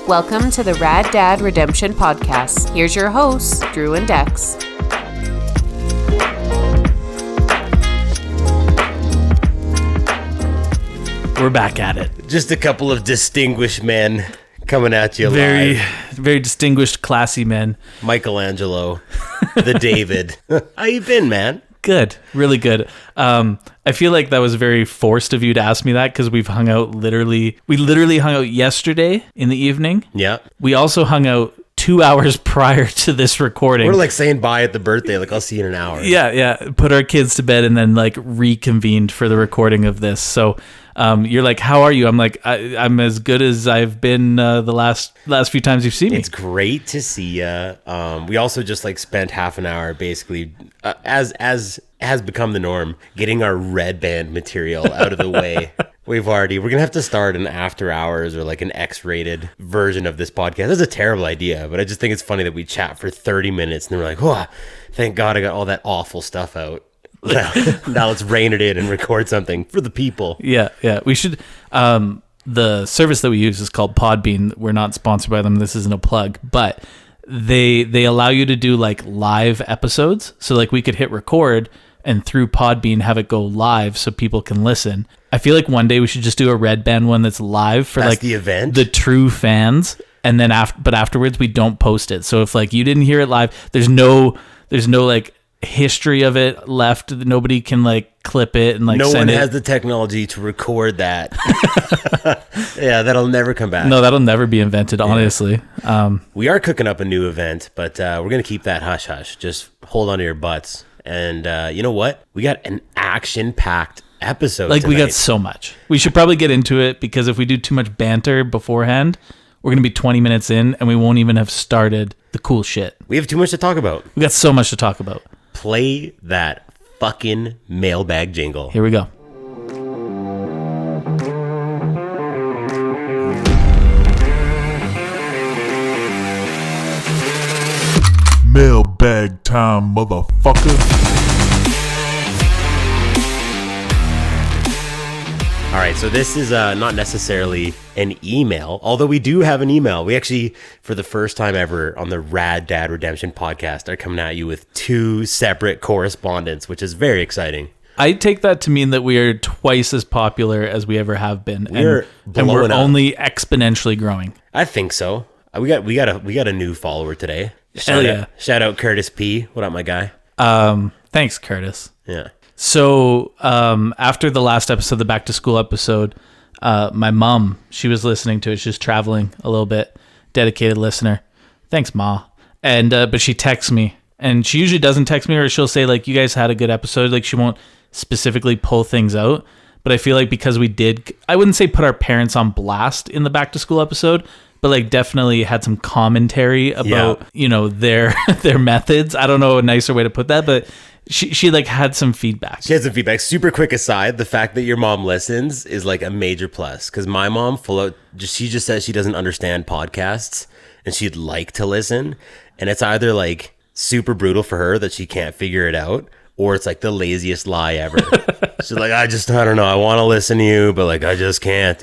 Welcome to the Rad Dad Redemption Podcast. Here's your hosts, Drew and Dex. We're back at it. Just a couple of distinguished men coming at you live. Very distinguished, classy men. Michelangelo, the David. How you been, man? Good. Really good. I feel like that was very forced of you to ask me that because we literally hung out yesterday in the evening. Yeah. We also hung out 2 hours prior to this recording. We're like saying bye at the birthday, like I'll see you in an hour. Yeah. Put our kids to bed and then like reconvened for the recording of this. So you're like, how are you? I'm like, I'm as good as I've been the last few times you've seen me. It's great to see you. We also just like spent half an hour basically, as has become the norm, getting our red band material out of the way. We're gonna have to start an after hours or like an X-rated version of this podcast. That's a terrible idea, but I just think it's funny that we chat for 30 minutes and then we're like, oh, thank God I got all that awful stuff out. Now let's rein it in and record something for the people. Yeah. We should. The service that we use is called Podbean. We're not sponsored by them. This isn't a plug, but they allow you to do like live episodes. So like we could hit record and through Podbean have it go live so people can listen. I feel like one day we should just do a red band one that's live for like the event, the true fans, and then afterwards we don't post it. So if like you didn't hear it live, there's no like history of it left. Nobody can like clip it and like no send one it. has the technology to record that. Yeah, that'll never come back. No, that'll never be invented, honestly. We are cooking up a new event, but we're gonna keep that hush hush. Just hold on to your butts. And you know what? We got an action-packed episode tonight. We got so much. We should probably get into it because if we do too much banter beforehand, we're going to be 20 minutes in and we won't even have started the cool shit. We have too much to talk about. We got so much to talk about. Play that fucking mailbag jingle. Here we go. Mailbag time, motherfucker. All right, so this is not necessarily an email, although we do have an email. We actually, for the first time ever on the Rad Dad Redemption podcast, are coming at you with two separate correspondents, which is very exciting. I take that to mean that we are twice as popular as we ever have been, and we're up. only exponentially growing. I think so. We got a new follower today. Shout out Curtis P. What up, my guy? Thanks, Curtis. Yeah. So after the last episode, the back to school episode, my mom, she was listening to it. She's traveling a little bit. Dedicated listener. Thanks, Ma. And but she texts me, and she usually doesn't text me, or she'll say like, "You guys had a good episode." Like she won't specifically pull things out. But I feel like because we did, I wouldn't say put our parents on blast in the back to school episode, but like definitely had some commentary about, their methods. I don't know a nicer way to put that, but she like had some feedback. She had some feedback. Super quick aside, the fact that your mom listens is like a major plus, because my mom she just says she doesn't understand podcasts and she'd like to listen. And it's either like super brutal for her that she can't figure it out, or it's like the laziest lie ever. She's like, I don't know. I want to listen to you, but like, I just can't,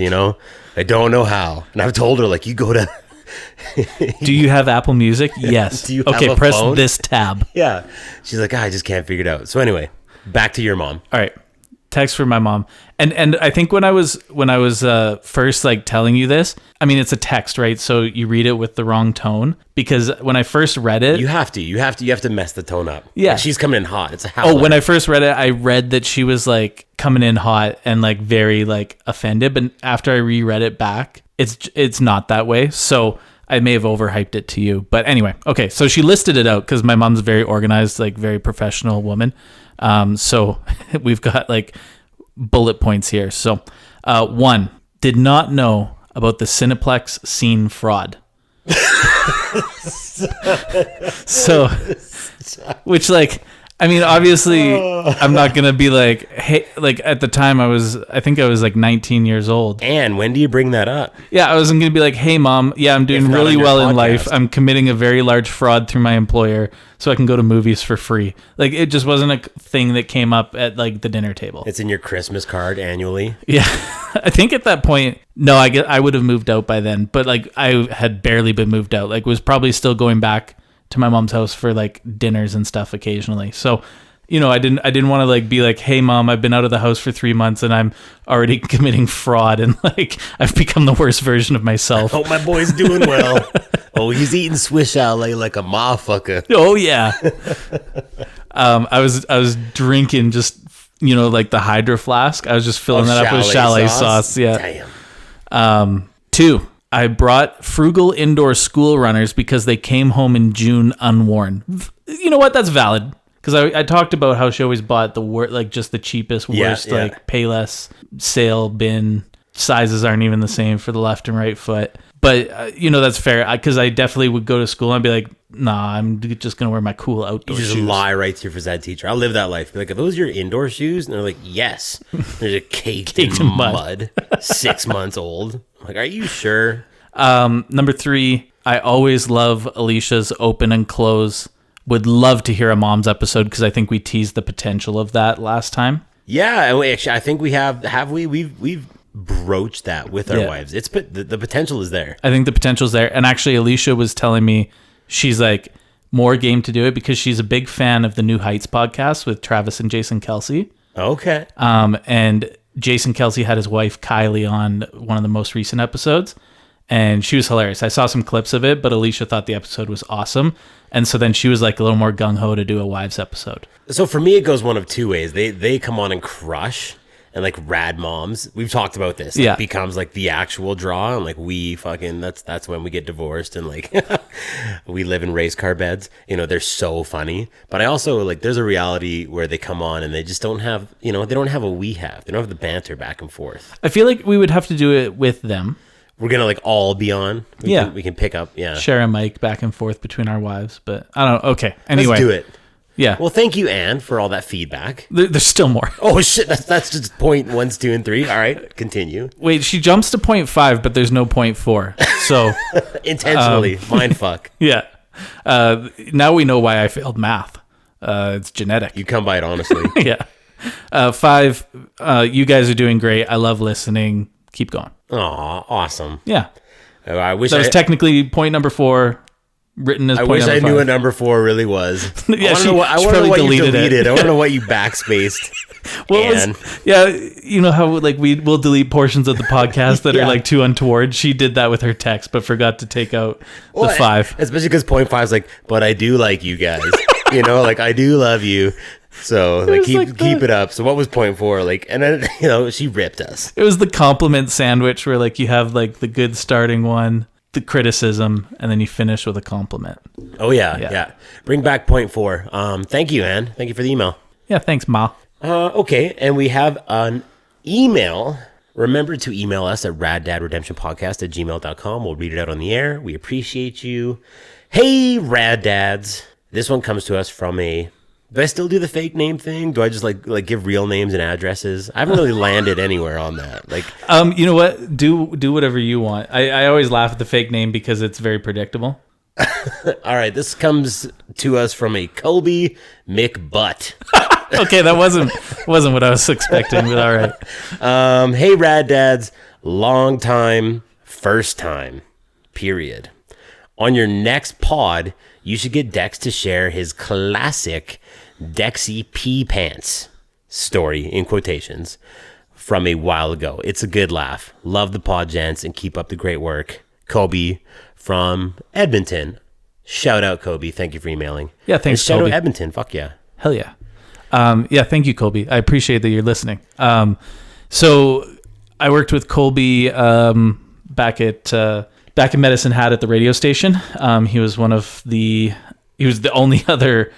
I don't know how. And I've told her like, you go to... Do you have Apple Music? Yes. Do you have a press phone? this tab. Yeah. She's like, I just can't figure it out. So anyway, back to your mom. All right. Text for my mom. And I think when I was first like telling you this, I mean, it's a text, right? So you read it with the wrong tone, because when I first read it, you have to mess the tone up. Yeah. Like, she's coming in hot. It's a howler. When I first read it, I read that she was like coming in hot and like very like offended. But after I reread it back, it's not that way. So I may have overhyped it to you. But anyway, okay. So she listed it out because my mom's a very organized, like very professional woman. So we've got like bullet points here. So 1, did not know about the Cineplex scene fraud. So, which like, I mean, obviously, I'm not gonna be like, hey, like at the time I think I was like 19 years old. And when do you bring that up? Yeah, I wasn't gonna be like, hey, mom, yeah, I'm doing really well in life. I'm committing a very large fraud through my employer so I can go to movies for free. Like, it just wasn't a thing that came up at like the dinner table. It's in your Christmas card annually. Yeah, I think at that point, no, I would have moved out by then, but like I had barely been moved out. Like, was probably still going back to my mom's house for like dinners and stuff occasionally. So, you know, I didn't want to like be like, hey mom, I've been out of the house for 3 months and I'm already committing fraud and like I've become the worst version of myself. Oh, my boy's doing well. Oh, he's eating Swiss chalet like a motherfucker. Oh yeah. I was drinking just, you know, like the Hydro Flask. I was just filling that up with chalet sauce. Yeah. Damn. 2. I brought frugal indoor school runners because they came home in June unworn. You know what? That's valid. Because I talked about how she always bought like just the cheapest, worst, like Payless sale bin. Sizes aren't even the same for the left and right foot. But, you know, that's fair. Because I definitely would go to school and I'd be like, nah, I'm just going to wear my cool outdoor shoes. You just lie right to your phys ed teacher. I'll live that life. Be like, are those your indoor shoes? And they're like, yes. There's a caked in mud. 6 months old. I'm like, are you sure? Number 3, I always love Alicia's open and close. Would love to hear a mom's episode because I think we teased the potential of that last time. Yeah, and actually, I think we have we? We've broached that with our wives. It's the potential is there. I think the potential is there. And actually, Alicia was telling me she's like more game to do it because she's a big fan of the New Heights podcast with Travis and Jason Kelsey. Okay. And Jason Kelsey had his wife Kylie on one of the most recent episodes. And she was hilarious. I saw some clips of it, but Alicia thought the episode was awesome. And so then she was like a little more gung-ho to do a wives episode. So for me, it goes one of two ways. They come on and crush, and like Rad Moms, we've talked about this. Like, becomes like the actual draw, and like we fucking, that's when we get divorced, and like we live in race car beds. You know, they're so funny. But I also like, there's a reality where they come on and they just don't have, you know, they don't have what we have. They don't have the banter back and forth. I feel like we would have to do it with them. We're going to like all be on. We can pick up. Yeah. Share a mic back and forth between our wives. But I don't know. Okay. Anyway. Let's do it. Yeah. Well, thank you, Anne, for all that feedback. There's still more. Oh, shit. That's just point 1, 2, and 3. All right. Continue. Wait, she jumps to point 5, but there's no point 4. So. Intentionally. Mind fuck. Yeah. Now we know why I failed math. It's genetic. You come by it honestly. Yeah. 5, you guys are doing great. I love listening. Keep going. Aw, awesome. Yeah. I wish that was technically point number 4, written as point number 5. I wish I knew what number 4 really was. Yeah, I want to know what you deleted. I want to know what you backspaced. Yeah, you know how like we'll delete portions of the podcast that are like too untoward? She did that with her text, but forgot to take out the 5. Especially because point 5 is like, but I do like you guys. You know, like I do love you. So like keep it up. So what was point 4? Like, and then, you know, she ripped us. It was the compliment sandwich where like you have like the good starting one, the criticism, and then you finish with a compliment. Oh yeah. Bring back point 4. Thank you, Anne. Thank you for the email. Yeah, thanks, Ma. Okay, and we have an email. Remember to email us at raddadredemptionpodcast@gmail.com. We'll read it out on the air. We appreciate you. Hey, Rad Dads. This one comes to us from do I still do the fake name thing? Do I just like give real names and addresses? I haven't really landed anywhere on that. Like, you know what? Do whatever you want. I always laugh at the fake name because it's very predictable. All right, this comes to us from a Colby McButt. Okay, that wasn't what I was expecting, but all right. Hey, Rad Dads, long time, first time, period. On your next pod, you should get Dex to share his classic Dexy pee pants story, in quotations, from a while ago. It's a good laugh. Love the pod, gents, and keep up the great work. Kobe from Edmonton. Shout out, Kobe. Thank you for emailing. Yeah, thanks, Kobe. Shout out Edmonton. Fuck yeah. Hell yeah. Yeah, thank you, Colby. I appreciate that you're listening. So I worked with Colby back in Medicine Hat at the radio station. He was the only other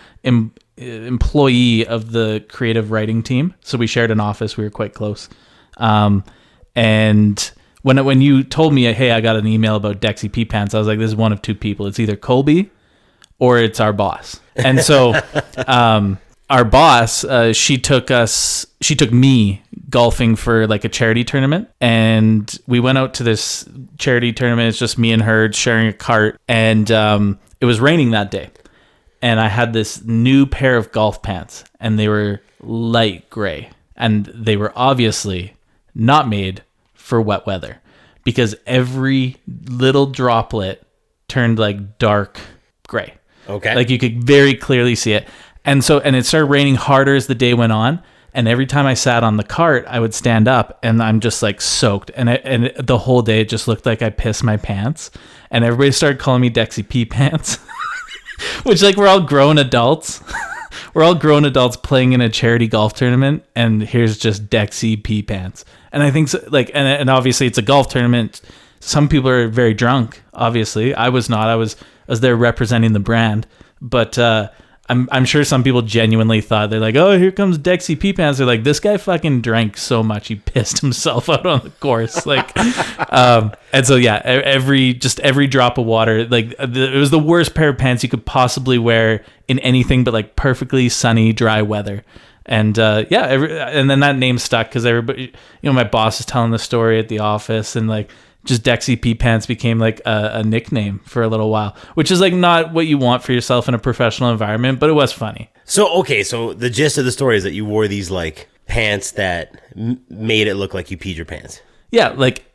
employee of the creative writing team. So we shared an office. We were quite close. And when you told me, hey, I got an email about Dexy Pee Pants, I was like, this is one of two people. It's either Colby or it's our boss. And so our boss, she took me golfing for like a charity tournament, and we went out to this charity tournament. It's just me and her sharing a cart, and it was raining that day, and I had this new pair of golf pants, and they were light gray, and they were obviously not made for wet weather, because every little droplet turned like dark gray. Okay. Like you could very clearly see it. And it started raining harder as the day went on. And every time I sat on the cart, I would stand up and I'm just like soaked. And the whole day it just looked like I pissed my pants. And everybody started calling me Dexy Pee Pants, which like we're all grown adults. We're all grown adults playing in a charity golf tournament. And here's just Dexy Pee Pants. And I think and obviously it's a golf tournament. Some people are very drunk. Obviously I was not, I was there representing the brand, but, I'm sure some people genuinely thought, they're like, oh, here comes Dexy Pee Pants. They're like, this guy fucking drank so much he pissed himself out on the course. Like, and so yeah, every drop of water, like it was the worst pair of pants you could possibly wear in anything but like perfectly sunny, dry weather. And and then that name stuck because everybody, my boss is telling the story at the office, and like, just Dexy Pee Pants became like a nickname for a little while, which is like not what you want for yourself in a professional environment, but it was funny. So the gist of the story is that you wore these like pants that made it look like you peed your pants. Yeah, like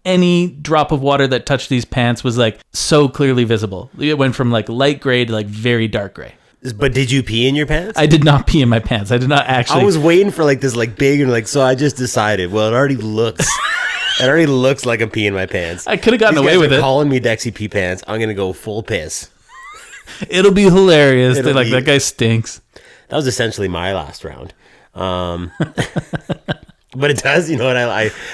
any drop of water that touched these pants was like so clearly visible. It went from like light gray to like very dark gray. But did you pee in your pants? I did not pee in my pants. I did not actually. I was waiting for like this like big and like, so I just decided, well, it already looks like I'm peeing my pants. I could have gotten away with it. Calling me Dexy Pee Pants. I'm gonna go full piss. It'll be hilarious. They're like, that guy stinks. That was essentially my last round. But it does, you know what?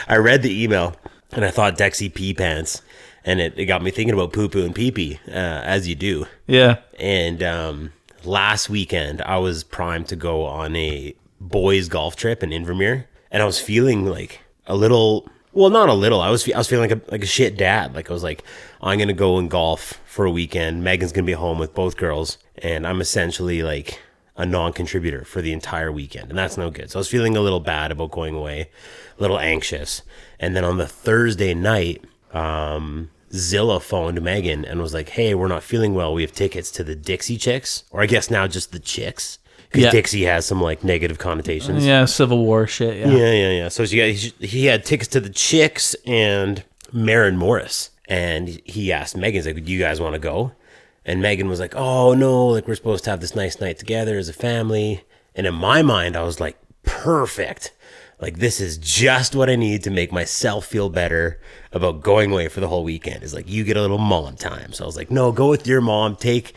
I read the email and I thought Dexy Pee Pants, and it got me thinking about poo poo and pee pee, as you do. Yeah. And last weekend I was primed to go on a boys golf trip in Invermere, and I was feeling like a little. Well, not a little. I was feeling like a shit dad. Like I was like, I'm gonna go and golf for a weekend. Megan's gonna be home with both girls, and I'm essentially like a non-contributor for the entire weekend, and that's no good. So I was feeling a little bad about going away, a little anxious. And then on the Thursday night, Zilla phoned Megan and was like, "Hey, we're not feeling well. We have tickets to the Dixie Chicks, or I guess now just the Chicks." Because Dixie has some like negative connotations. Yeah, Civil War shit. Yeah. So he had tickets to the Chicks and Maren Morris, and he asked Megan, he's like, "Do you guys want to go?" And Megan was like, "Oh no, like we're supposed to have this nice night together as a family." And in my mind, I was like, "Perfect. Like this is just what I need to make myself feel better about going away for the whole weekend. Is like you get a little mom time." So I was like, "No, go with your mom. Take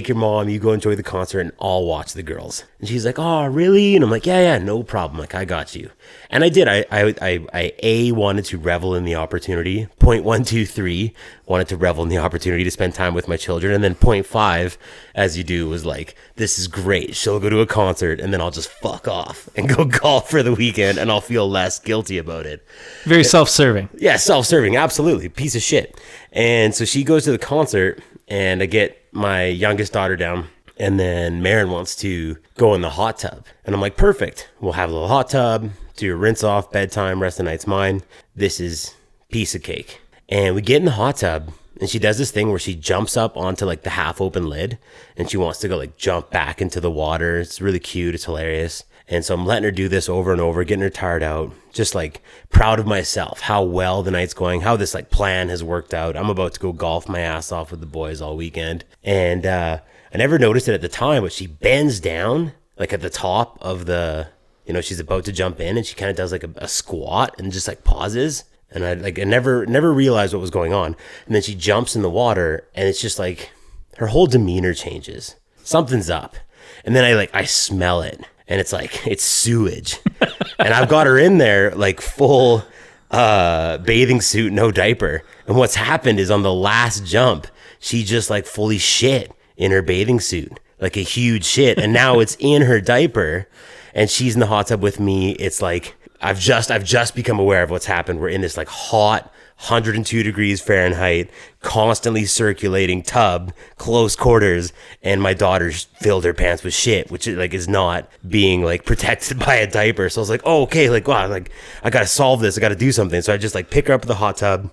your mom. You go enjoy the concert, and I'll watch the girls." And she's like, "Oh, really?" And I'm like, "Yeah, no problem. Like I got you." And I did. I wanted to revel in the opportunity. Point 1, 2, 3 wanted to revel in the opportunity to spend time with my children. And then point 5, as you do, was like, this is great. She'll go to a concert, and then I'll just fuck off and go golf for the weekend, and I'll feel less guilty about it. Very self-serving. Yeah, self-serving, absolutely. Piece of shit. And so she goes to the concert, and I get my youngest daughter down, and then Maren wants to go in the hot tub. And I'm like, perfect. We'll have a little hot tub, do your rinse off, bedtime, rest of the night's mine. This is piece of cake. And we get in the hot tub, and she does this thing where she jumps up onto like the half open lid, and she wants to go like jump back into the water. It's really cute. It's hilarious. And so I'm letting her do this over and over, getting her tired out, just like proud of myself, how well the night's going, how this like plan has worked out. I'm about to go golf my ass off with the boys all weekend. And I never noticed it at the time, but she bends down like at the top of the, she's about to jump in, and she kind of does like a squat and just like pauses. And I never realized what was going on. And then she jumps in the water, and it's just like her whole demeanor changes. Something's up. And then I smell it. And it's like, it's sewage. And I've got her in there like full bathing suit, no diaper. And what's happened is on the last jump, she just like fully shit in her bathing suit, like a huge shit. And now it's in her diaper, and she's in the hot tub with me. It's like, I've just become aware of what's happened. We're in this like hot 102 degrees Fahrenheit, constantly circulating tub, close quarters, and my daughter filled her pants with shit, which like is not being like protected by a diaper. So I was like, oh, okay, like wow, like I gotta solve this, I gotta do something. So I just like pick her up in the hot tub,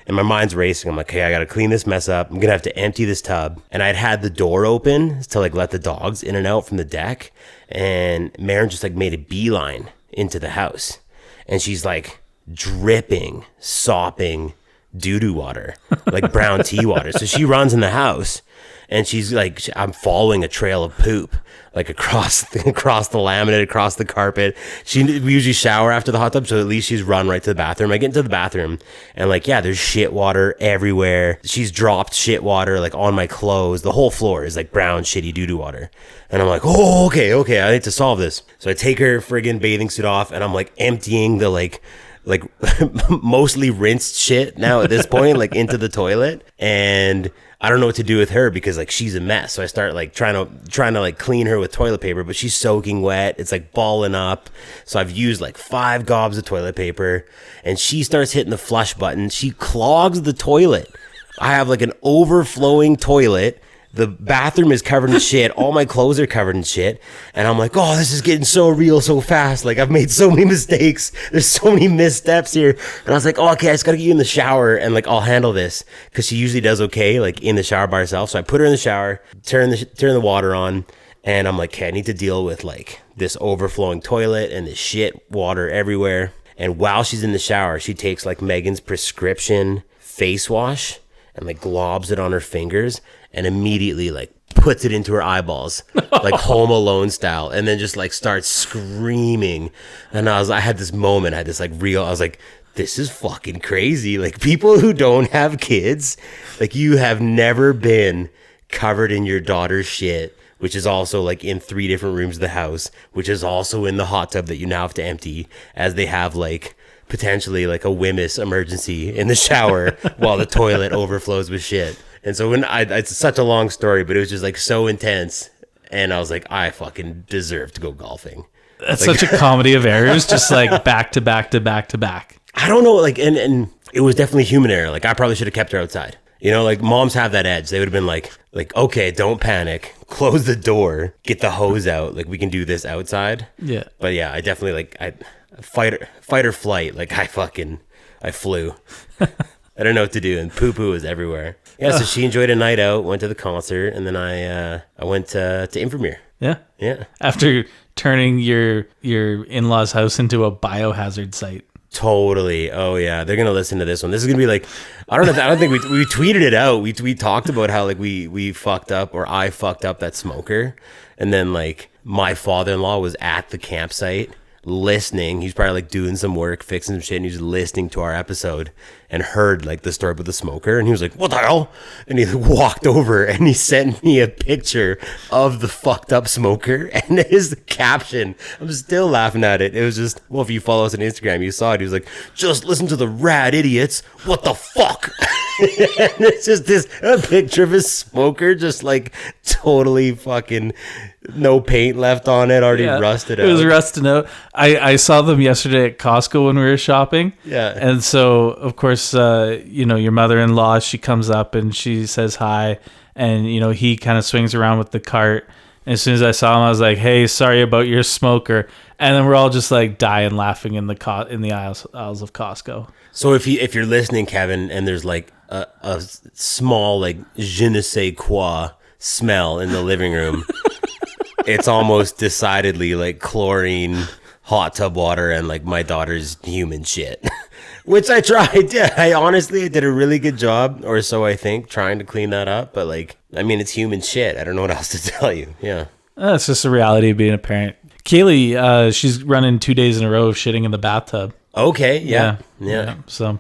and my mind's racing. I'm like, okay, I gotta clean this mess up. I'm gonna have to empty this tub. And I'd had the door open to like let the dogs in and out from the deck, and Maren just like made a beeline into the house, and she's like dripping, sopping doo-doo water, like brown tea water. So she runs in the house, and she's like, I'm following a trail of poop, like across the laminate, across the carpet. We usually shower after the hot tub, so at least she's run right to the bathroom. I get into the bathroom, and like, yeah, there's shit water everywhere. She's dropped shit water like on my clothes. The whole floor is like brown, shitty doo-doo water. And I'm like, oh, okay, I need to solve this. So I take her friggin' bathing suit off, and I'm like emptying the like mostly rinsed shit now at this point, like into the toilet. And I don't know what to do with her because like she's a mess. So I start like trying to like clean her with toilet paper, but she's soaking wet. It's like balling up. So I've used like 5 gobs of toilet paper, and she starts hitting the flush button. She clogs the toilet. I have like an overflowing toilet. The bathroom is covered in shit. All my clothes are covered in shit. And I'm like, oh, this is getting so real so fast. Like, I've made so many mistakes. There's so many missteps here. And I was like, oh, okay, I just got to get you in the shower, and like, I'll handle this. Because she usually does okay, like in the shower by herself. So I put her in the shower, turn the water on. And I'm like, okay, I need to deal with like this overflowing toilet and this shit water everywhere. And while she's in the shower, she takes like Megan's prescription face wash and like globs it on her fingers, and immediately like puts it into her eyeballs, like Home Alone style, and then just like starts screaming. And I had this moment, I was like, this is fucking crazy. Like, people who don't have kids, like, you have never been covered in your daughter's shit, which is also like in 3 different rooms of the house, which is also in the hot tub that you now have to empty, as they have like potentially like a Wemyss emergency in the shower while the toilet overflows with shit. And so it's such a long story, but it was just like so intense. And I was like, I fucking deserve to go golfing. That's like, such a comedy of errors, just like back to back to back to back. I don't know, like, and it was definitely human error. Like, I probably should have kept her outside. You know, like, moms have that edge. They would have been like, okay, don't panic. Close the door. Get the hose out. Like, we can do this outside. Yeah. But yeah, I definitely, like, fight or flight. Like, I flew. I don't know what to do, and poo-poo was everywhere. Yeah, so she enjoyed a night out, went to the concert, and then I went to Invermere. Yeah. Yeah. After turning your in-laws' house into a biohazard site. Totally. Oh yeah, they're gonna listen to this one. This is gonna be like, I don't think we tweeted it out. We talked about how like we fucked up, or I fucked up that smoker, and then like my father-in-law was at the campsite listening. He's probably like doing some work, fixing some shit, and he's listening to our episode and heard like the story about the smoker, and he was like, what the hell? And he walked over and he sent me a picture of the fucked up smoker, and his caption, I'm still laughing at it. It was just, well, if you follow us on Instagram, you saw it. He was like, just listen to the rad idiots, what the fuck? And it's just a picture of his smoker, just like totally fucking no paint left on it, already rusted out. It was rusted out. I saw them yesterday at Costco when we were shopping. Yeah. And so, of course, your mother-in-law, she comes up and she says hi. And, he kind of swings around with the cart. And as soon as I saw him, I was like, hey, sorry about your smoker. And then we're all just like dying laughing in the aisles of Costco. So if you're listening, Kevin, and there's like a small like je ne sais quoi smell in the living room, it's almost decidedly like chlorine, hot tub water, and like my daughter's human shit. Which I tried. Yeah, I honestly did a really good job, or so I think, trying to clean that up. But like, I mean, it's human shit. I don't know what else to tell you. Yeah. It's just the reality of being a parent. Kaylee, she's running 2 days in a row of shitting in the bathtub. Okay. Yeah. So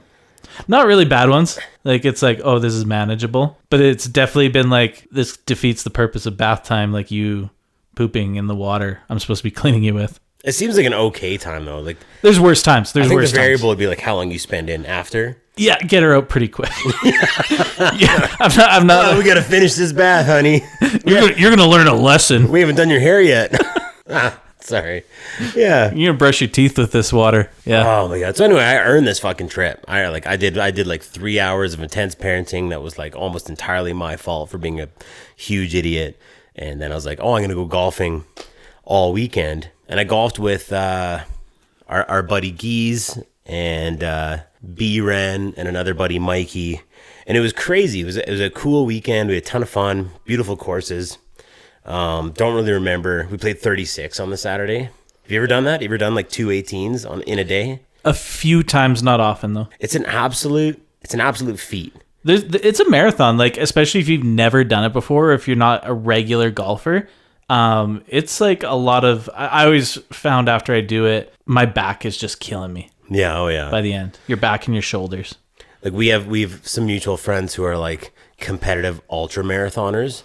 not really bad ones. Like, it's like, oh, this is manageable. But it's definitely been like, this defeats the purpose of bath time. Like, you pooping in the water I'm supposed to be cleaning you with. It seems like an okay time though. Like, there's worse times. I think the variable would be like how long you spend in after. Yeah, get her out pretty quick. Yeah, I'm not. Oh, we gotta finish this bath, honey. You're gonna learn a lesson. We haven't done your hair yet. Sorry. Yeah. You're gonna brush your teeth with this water. Yeah. Oh my god. So anyway, I earned this fucking trip. I did like 3 hours of intense parenting that was like almost entirely my fault for being a huge idiot. And then I was like, oh, I'm gonna go golfing all weekend. And I golfed with our buddy Geese and B Ren and another buddy Mikey. And it was crazy. It was a cool weekend. We had a ton of fun, beautiful courses. Don't really remember. We played 36 on the Saturday. Have you ever done that? You ever done like 2 18s in a day? A few times, not often though. It's an absolute feat. It's a marathon, like especially if you've never done it before, or if you're not a regular golfer. It's like a lot of. I always found after I do it, my back is just killing me. Yeah. Oh yeah. By the end, your back and your shoulders. Like we've some mutual friends who are like competitive ultra marathoners.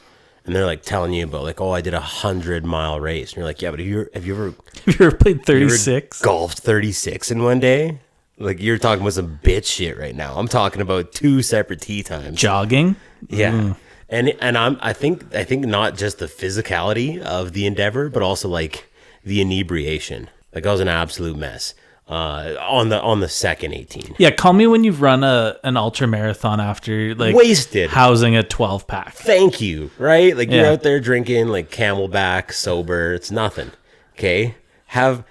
And they're like telling you about like, oh, I did 100-mile race. And you're like, yeah, but have you ever played 36? Golfed 36 in one day? Like you're talking about some bitch shit right now. I'm talking about 2 separate tee times. Jogging? Yeah. And I think not just the physicality of the endeavor, but also like the inebriation. Like I was an absolute mess. On the second 18. Yeah, call me when you've run an ultra marathon after like wasted housing a 12 pack. Thank you. Right? Like you're out there drinking like Camelback sober. It's nothing. Okay? Have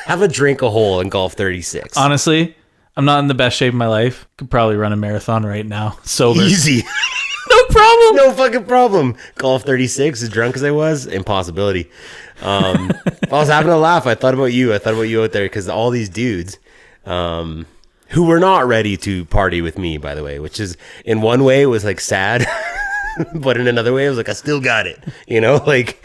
a drink a hole and golf 36. Honestly, I'm not in the best shape of my life. Could probably run a marathon right now. Sober. Easy. No problem. No fucking problem. Golf 36 as drunk as I was, impossibility. I was having a laugh. I thought about you. I thought about you out there because all these dudes who were not ready to party with me, by the way, which is in one way it was like sad, but in another way it was like I still got it. You know, like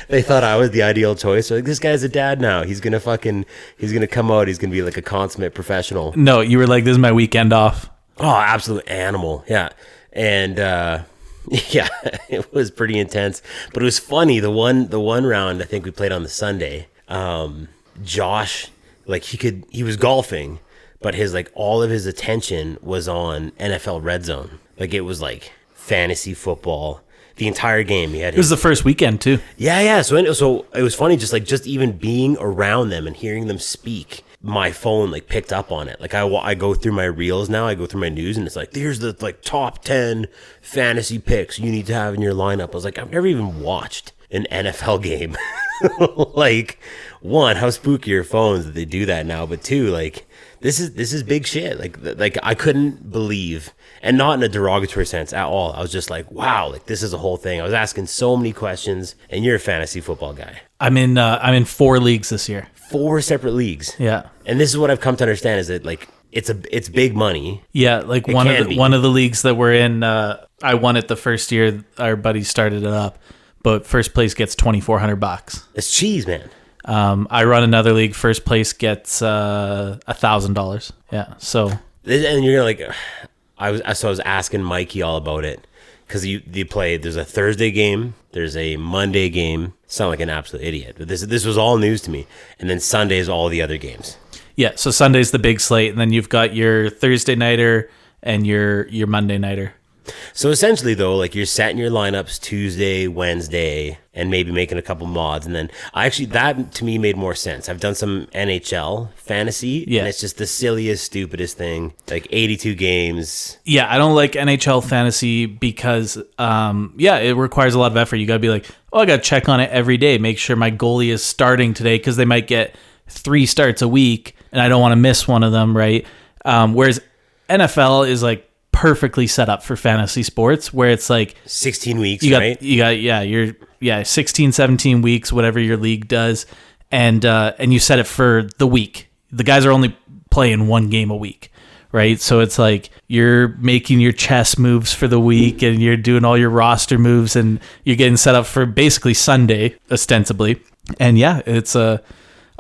they thought I was the ideal choice. They're like, this guy's a dad now. He's gonna come out. He's gonna be like a consummate professional. No, you were like, this is my weekend off. Oh, absolute animal. Yeah. And yeah, it was pretty intense, but it was funny. The one round I think we played on the Sunday. Josh, like he was golfing, but his like all of his attention was on NFL Red Zone. Like it was like fantasy football the entire game. It was the first weekend too. Yeah. So it was funny, just even being around them and hearing them speak. My phone like picked up on it. Like I go through my reels now. I go through my news and it's like, here's the like top 10 fantasy picks you need to have in your lineup. I was like, I've never even watched an NFL game. Like, one, how spooky are phones that they do that now? But two, like this is big shit. Like I couldn't believe, and not in a derogatory sense at all. I was just like, wow, like this is a whole thing. I was asking so many questions, and you're a fantasy football guy. I'm in 4 leagues this year. 4 separate leagues. Yeah. And this is what I've come to understand is that like it's big money. Yeah, like one of the leagues that we're in, I won it the first year our buddy started it up, but first place gets $2,400. It's cheese, man. I run another league, first place gets $1,000. Yeah. So and you're like I was asking Mikey all about it. Because you play, there's a Thursday game, there's a Monday game. Sound like an absolute idiot, but this was all news to me. And then Sunday is all the other games. Yeah, so Sunday's the big slate, and then you've got your Thursday nighter and your Monday nighter. So essentially, though, like you're setting your lineups Tuesday, Wednesday, and maybe making a couple mods. And then that to me made more sense. I've done some NHL fantasy, and it's just the silliest, stupidest thing. Like 82 games. Yeah, I don't like NHL fantasy because, it requires a lot of effort. You got to be like, I got to check on it every day, make sure my goalie is starting today because they might get 3 starts a week, and I don't want to miss one of them, right? Whereas NFL is like perfectly set up for fantasy sports where it's like 16 weeks, right? You're 16, 17 weeks, whatever your league does. And you set it for the week. The guys are only playing 1 game a week, right? So it's like you're making your chess moves for the week and you're doing all your roster moves and you're getting set up for basically Sunday, ostensibly. And yeah, it's a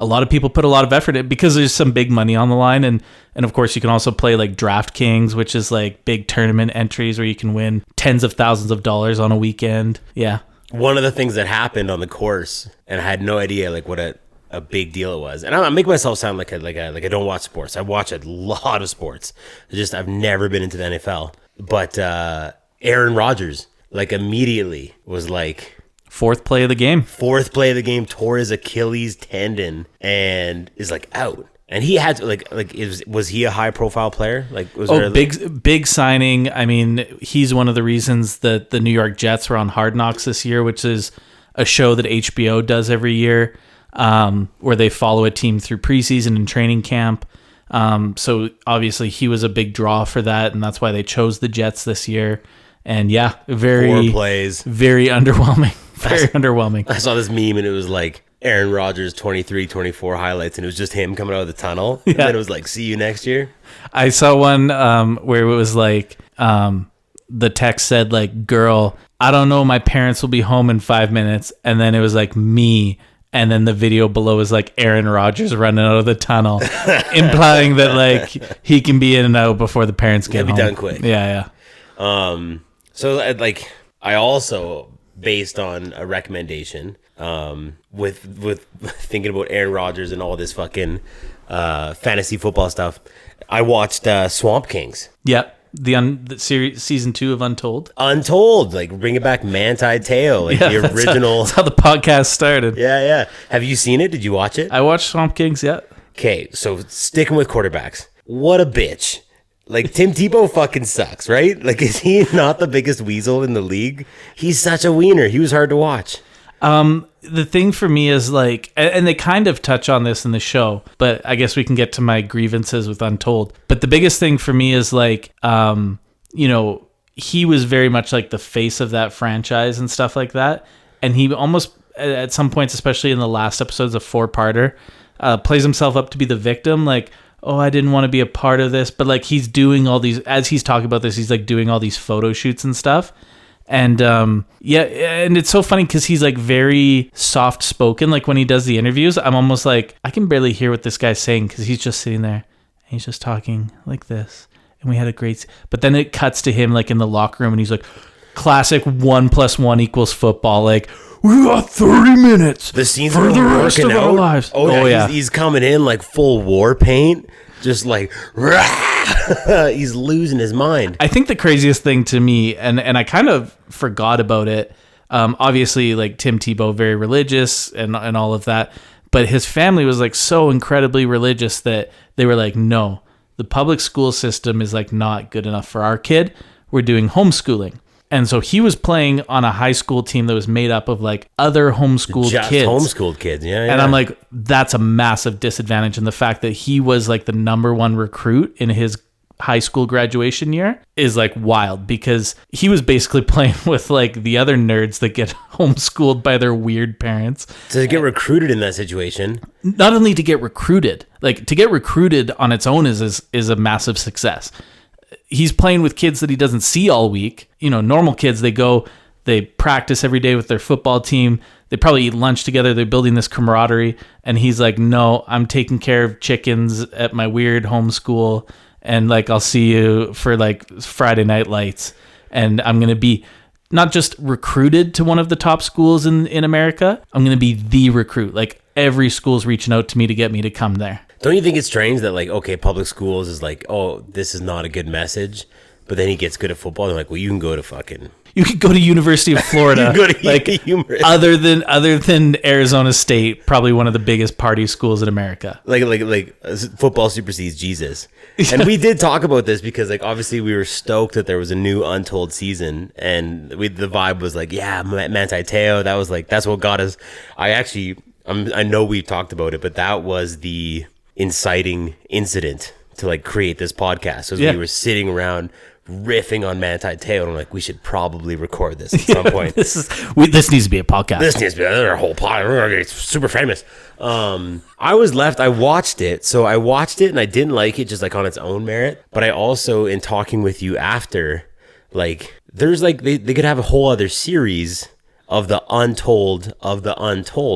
lot of people put a lot of effort in because there's some big money on the line. And of course, you can also play like DraftKings, which is like big tournament entries where you can win tens of thousands of dollars on a weekend. Yeah. One of the things that happened on the course, and I had no idea like what a big deal it was. And I make myself sound like I don't watch sports. I watch a lot of sports. I've never been into the NFL. But Aaron Rodgers like immediately was like, Fourth play of the game. Fourth play of the game, tore his Achilles tendon and is like out. And he had to, was he a high profile player? Like, was there big signing. I mean, he's one of the reasons that the New York Jets were on Hard Knocks this year, which is a show that HBO does every year, where they follow a team through preseason and training camp. So obviously he was a big draw for that, and that's why they chose the Jets this year. And yeah, 4 plays, very underwhelming. Very underwhelming. I saw this meme and it was like Aaron Rodgers 23-24 highlights, and it was just him coming out of the tunnel. And then it was like, see you next year. I saw one where it was like the text said like, girl, I don't know, my parents will be home in 5 minutes. And then it was like me. And then the video below was like Aaron Rodgers running out of the tunnel, implying that like he can be in and out before the parents get home. Be done quick. Yeah. So like I also, based on a recommendation, with thinking about Aaron Rodgers and all this fucking fantasy football stuff, I watched Swamp Kings. Yep. The series, season 2 of Untold. Untold, like bringing back Mantei T'eo, like the original. That's how the podcast started. Yeah. Have you seen it? Did you watch it? I watched Swamp Kings. Yeah. Okay, so sticking with quarterbacks, what a bitch. Like, Tim Tebow fucking sucks, right? Like, is he not the biggest weasel in the league? He's such a wiener. He was hard to watch. The thing for me is like, and they kind of touch on this in the show, but I guess we can get to my grievances with Untold. But the biggest thing for me is like, he was very much like the face of that franchise and stuff like that. And he almost, at some points, especially in the last episodes of 4-parter, plays himself up to be the victim. Like, oh, I didn't want to be a part of this. But like, he's doing all these, as he's talking about this, he's like doing all these photo shoots and stuff. And and it's so funny because he's like very soft spoken. Like when he does the interviews, I'm almost like, I can barely hear what this guy's saying because he's just sitting there and he's just talking like this. And we had a great, but then it cuts to him like in the locker room and he's like, classic 1 + 1 = football. Like, we got 30 minutes the scenes for the rest of our lives. Oh yeah. He's coming in like full war paint, just like, he's losing his mind. I think the craziest thing to me, and I kind of forgot about it, obviously like Tim Tebow, very religious and all of that, but his family was like so incredibly religious that they were like, no, the public school system is like not good enough for our kid. We're doing homeschooling. And so he was playing on a high school team that was made up of like other homeschooled kids. Homeschooled kids, yeah. And I'm like, that's a massive disadvantage. And the fact that he was like the number 1 recruit in his high school graduation year is like wild, because he was basically playing with like the other nerds that get homeschooled by their weird parents. To get recruited in that situation. Not only to get recruited, like to get recruited on its own is a massive success. He's playing with kids that he doesn't see all week. You know, normal kids, they practice every day with their football team. They probably eat lunch together. They're building this camaraderie. And he's like, no, I'm taking care of chickens at my weird homeschool. And like, I'll see you for like Friday night lights. And I'm going to be not just recruited to one of the top schools in America. I'm going to be the recruit. Like every school's reaching out to me to get me to come there. Don't you think it's strange that like, okay, public schools is like, oh, this is not a good message, but then he gets good at football. They're like, well, you can go to University of Florida. Like other than Arizona State, probably one of the biggest party schools in America. Like football supersedes Jesus. And we did talk about this because like obviously we were stoked that there was a new Untold season, and the vibe was like, yeah, Mantei T'eo. That was like, that's what got us. I know we've talked about it, but that was the inciting incident to like create this podcast. So we were sitting around riffing on Mantei T'eo, and I'm like, we should probably record this at some point. This needs to be a podcast. This needs to be a whole podcast. We're gonna get super famous. I watched it and I didn't like it just like on its own merit, but I also, in talking with you after, like there's like they could have a whole other series of the Untold,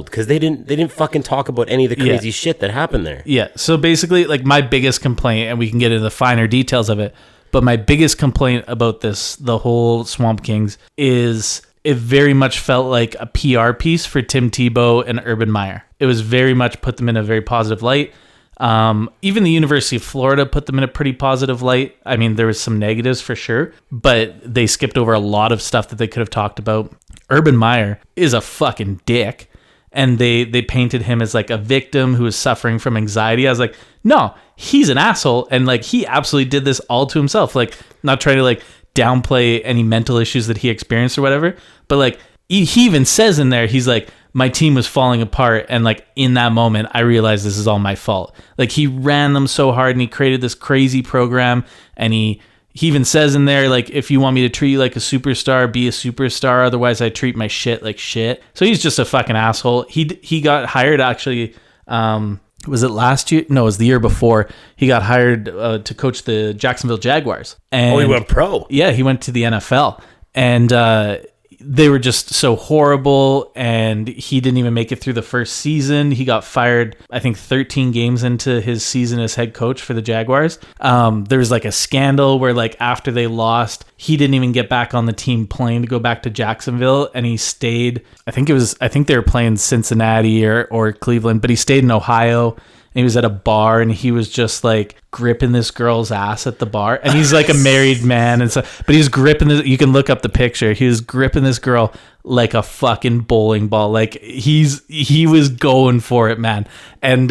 because they didn't fucking talk about any of the crazy shit that happened there. Yeah. So basically, like my biggest complaint, and we can get into the finer details of it, but my biggest complaint about the whole Swamp Kings, is it very much felt like a PR piece for Tim Tebow and Urban Meyer. It was very much put them in a very positive light. Even the University of Florida put them in a pretty positive light. I mean, there was some negatives for sure, but they skipped over a lot of stuff that they could have talked about. Urban Meyer is a fucking dick. And they painted him as like a victim who was suffering from anxiety. I was like, no, he's an asshole. And like, he absolutely did this all to himself. Like, not trying to like downplay any mental issues that he experienced or whatever. But like, he even says in there, he's like, my team was falling apart. And like, in that moment, I realized this is all my fault. Like, he ran them so hard and he created this crazy program. And he even says in there, like, if you want me to treat you like a superstar, be a superstar. Otherwise, I treat my shit like shit. So he's just a fucking asshole. He got hired, actually, was it last year? No, it was the year before. He got hired to coach the Jacksonville Jaguars. And he went pro. Yeah, he went to the NFL. And they were just so horrible, and he didn't even make it through the first season. He got fired, I think, 13 games into his season as head coach for the Jaguars. There was like a scandal where, like, after they lost, he didn't even get back on the team plane to go back to Jacksonville, and he stayed. I think they were playing Cincinnati or Cleveland, but he stayed in Ohio. And he was at a bar and he was just like gripping this girl's ass at the bar. And he's like a married man. And so, but he's gripping this, you can look up the picture. He was gripping this girl like a fucking bowling ball. Like he was going for it, man. And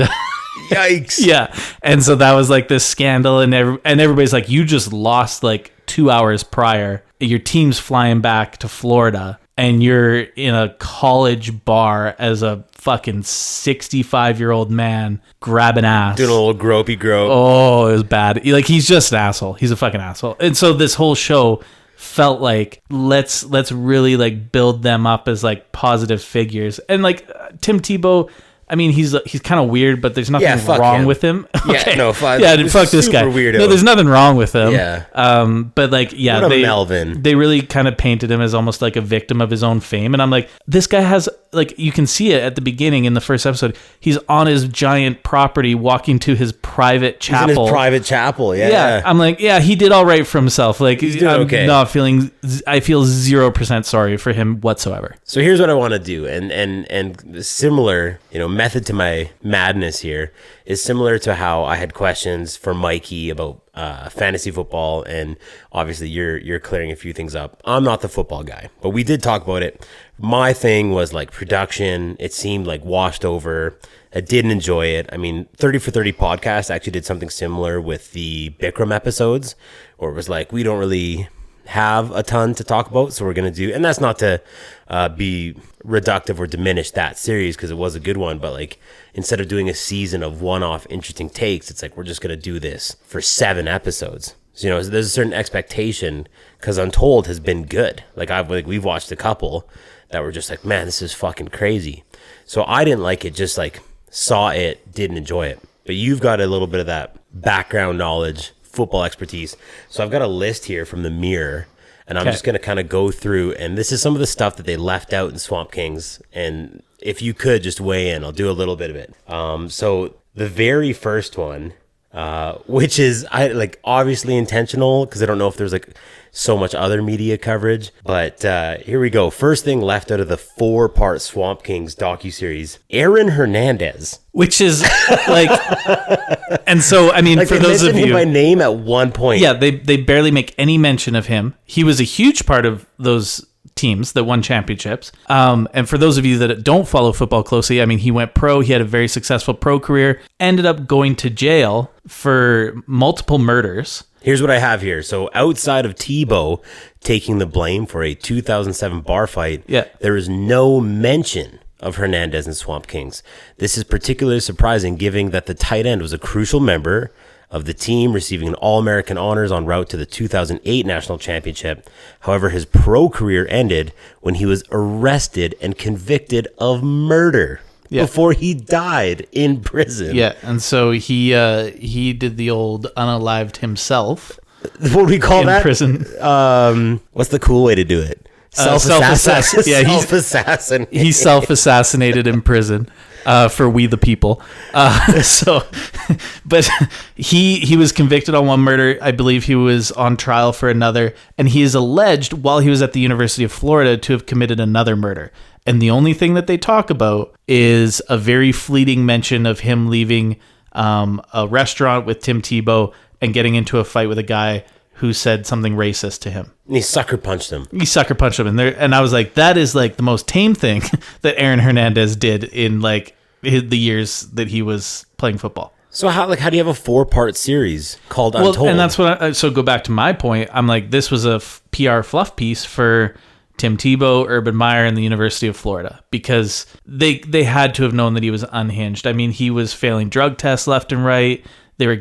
yikes. Yeah. And so that was like this scandal. And everybody's like, you just lost like 2 hours prior. Your team's flying back to Florida. And you're in a college bar as a fucking 65-year-old man grabbing ass. Doing a little gropey grope. Oh, it was bad. Like, he's just an asshole. He's a fucking asshole. And so this whole show felt like, let's really like build them up as like positive figures. And like Tim Tebow, I mean, he's kind of weird, but there's nothing wrong with him. Okay. Yeah, no, fuck this guy. Weirdo. No, there's nothing wrong with him. Yeah. But like, yeah, Melvin. They really kind of painted him as almost like a victim of his own fame. And I'm like, this guy has, like, you can see it at the beginning in the first episode. He's on his giant property walking to his private chapel. He's in his private chapel, yeah. I'm like, yeah, he did all right for himself. Like, he's doing okay. I feel 0% sorry for him whatsoever. So here's what I want to do. And similar, method to my madness here is similar to how I had questions for Mikey about fantasy football, and obviously you're clearing a few things up. I'm not the football guy, but we did talk about it. My thing was like production. It seemed like washed over. I didn't enjoy it. I mean, 30 for 30 podcast actually did something similar with the Bikram episodes, where it was like, we don't really have a ton to talk about, so we're going to do, and that's not to be reductive or diminish that series, because it was a good one, but like, instead of doing a season of one-off interesting takes, it's like, we're just going to do this for 7 episodes. So, there's a certain expectation, because Untold has been good. We've watched a couple that were just like, man, this is fucking crazy. So I didn't like it, just like saw it, didn't enjoy it. But you've got a little bit of that background knowledge, football expertise. So I've got a list here from the Mirror, and I'm just going to kind of go through, and this is some of the stuff that they left out in Swamp Kings. And if you could just weigh in, I'll do a little bit of it. So the very first one, which is obviously intentional, because I don't know if there's like so much other media coverage, but here we go. First thing left out of the 4-part Swamp Kings docuseries, Aaron Hernandez, which is like, and so I mean, like, for those of you, him by name at one point, yeah, they barely make any mention of him. He was a huge part of those teams that won championships. And for those of you that don't follow football closely, I mean, he went pro. He had a very successful pro career, ended up going to jail for multiple murders. Here's what I have here. So outside of Tebow taking the blame for a 2007 bar fight, there is no mention of Hernandez and Swamp Kings. This is particularly surprising, given that the tight end was a crucial member of the team, receiving an All-American honors en route to the 2008 National Championship. However, his pro career ended when he was arrested and convicted of murder before he died in prison. Yeah, and so he did the old unalived himself. What do we call that? In prison. What's the cool way to do it? Self-assassin. Yeah, self-assassin. He self-assassinated in prison for we the people. But he was convicted on one murder. I believe he was on trial for another, and he is alleged while he was at the University of Florida to have committed another murder. And the only thing that they talk about is a very fleeting mention of him leaving a restaurant with Tim Tebow and getting into a fight with a guy who said something racist to him. And he sucker punched him. And I was like, that is like the most tame thing that Aaron Hernandez did in like the years that he was playing football. So how do you have a 4-part series called Untold? Well, and that's what so go back to my point. I'm like, this was a PR fluff piece for Tim Tebow, Urban Meyer, and the University of Florida, because they had to have known that he was unhinged. I mean, he was failing drug tests left and right. They were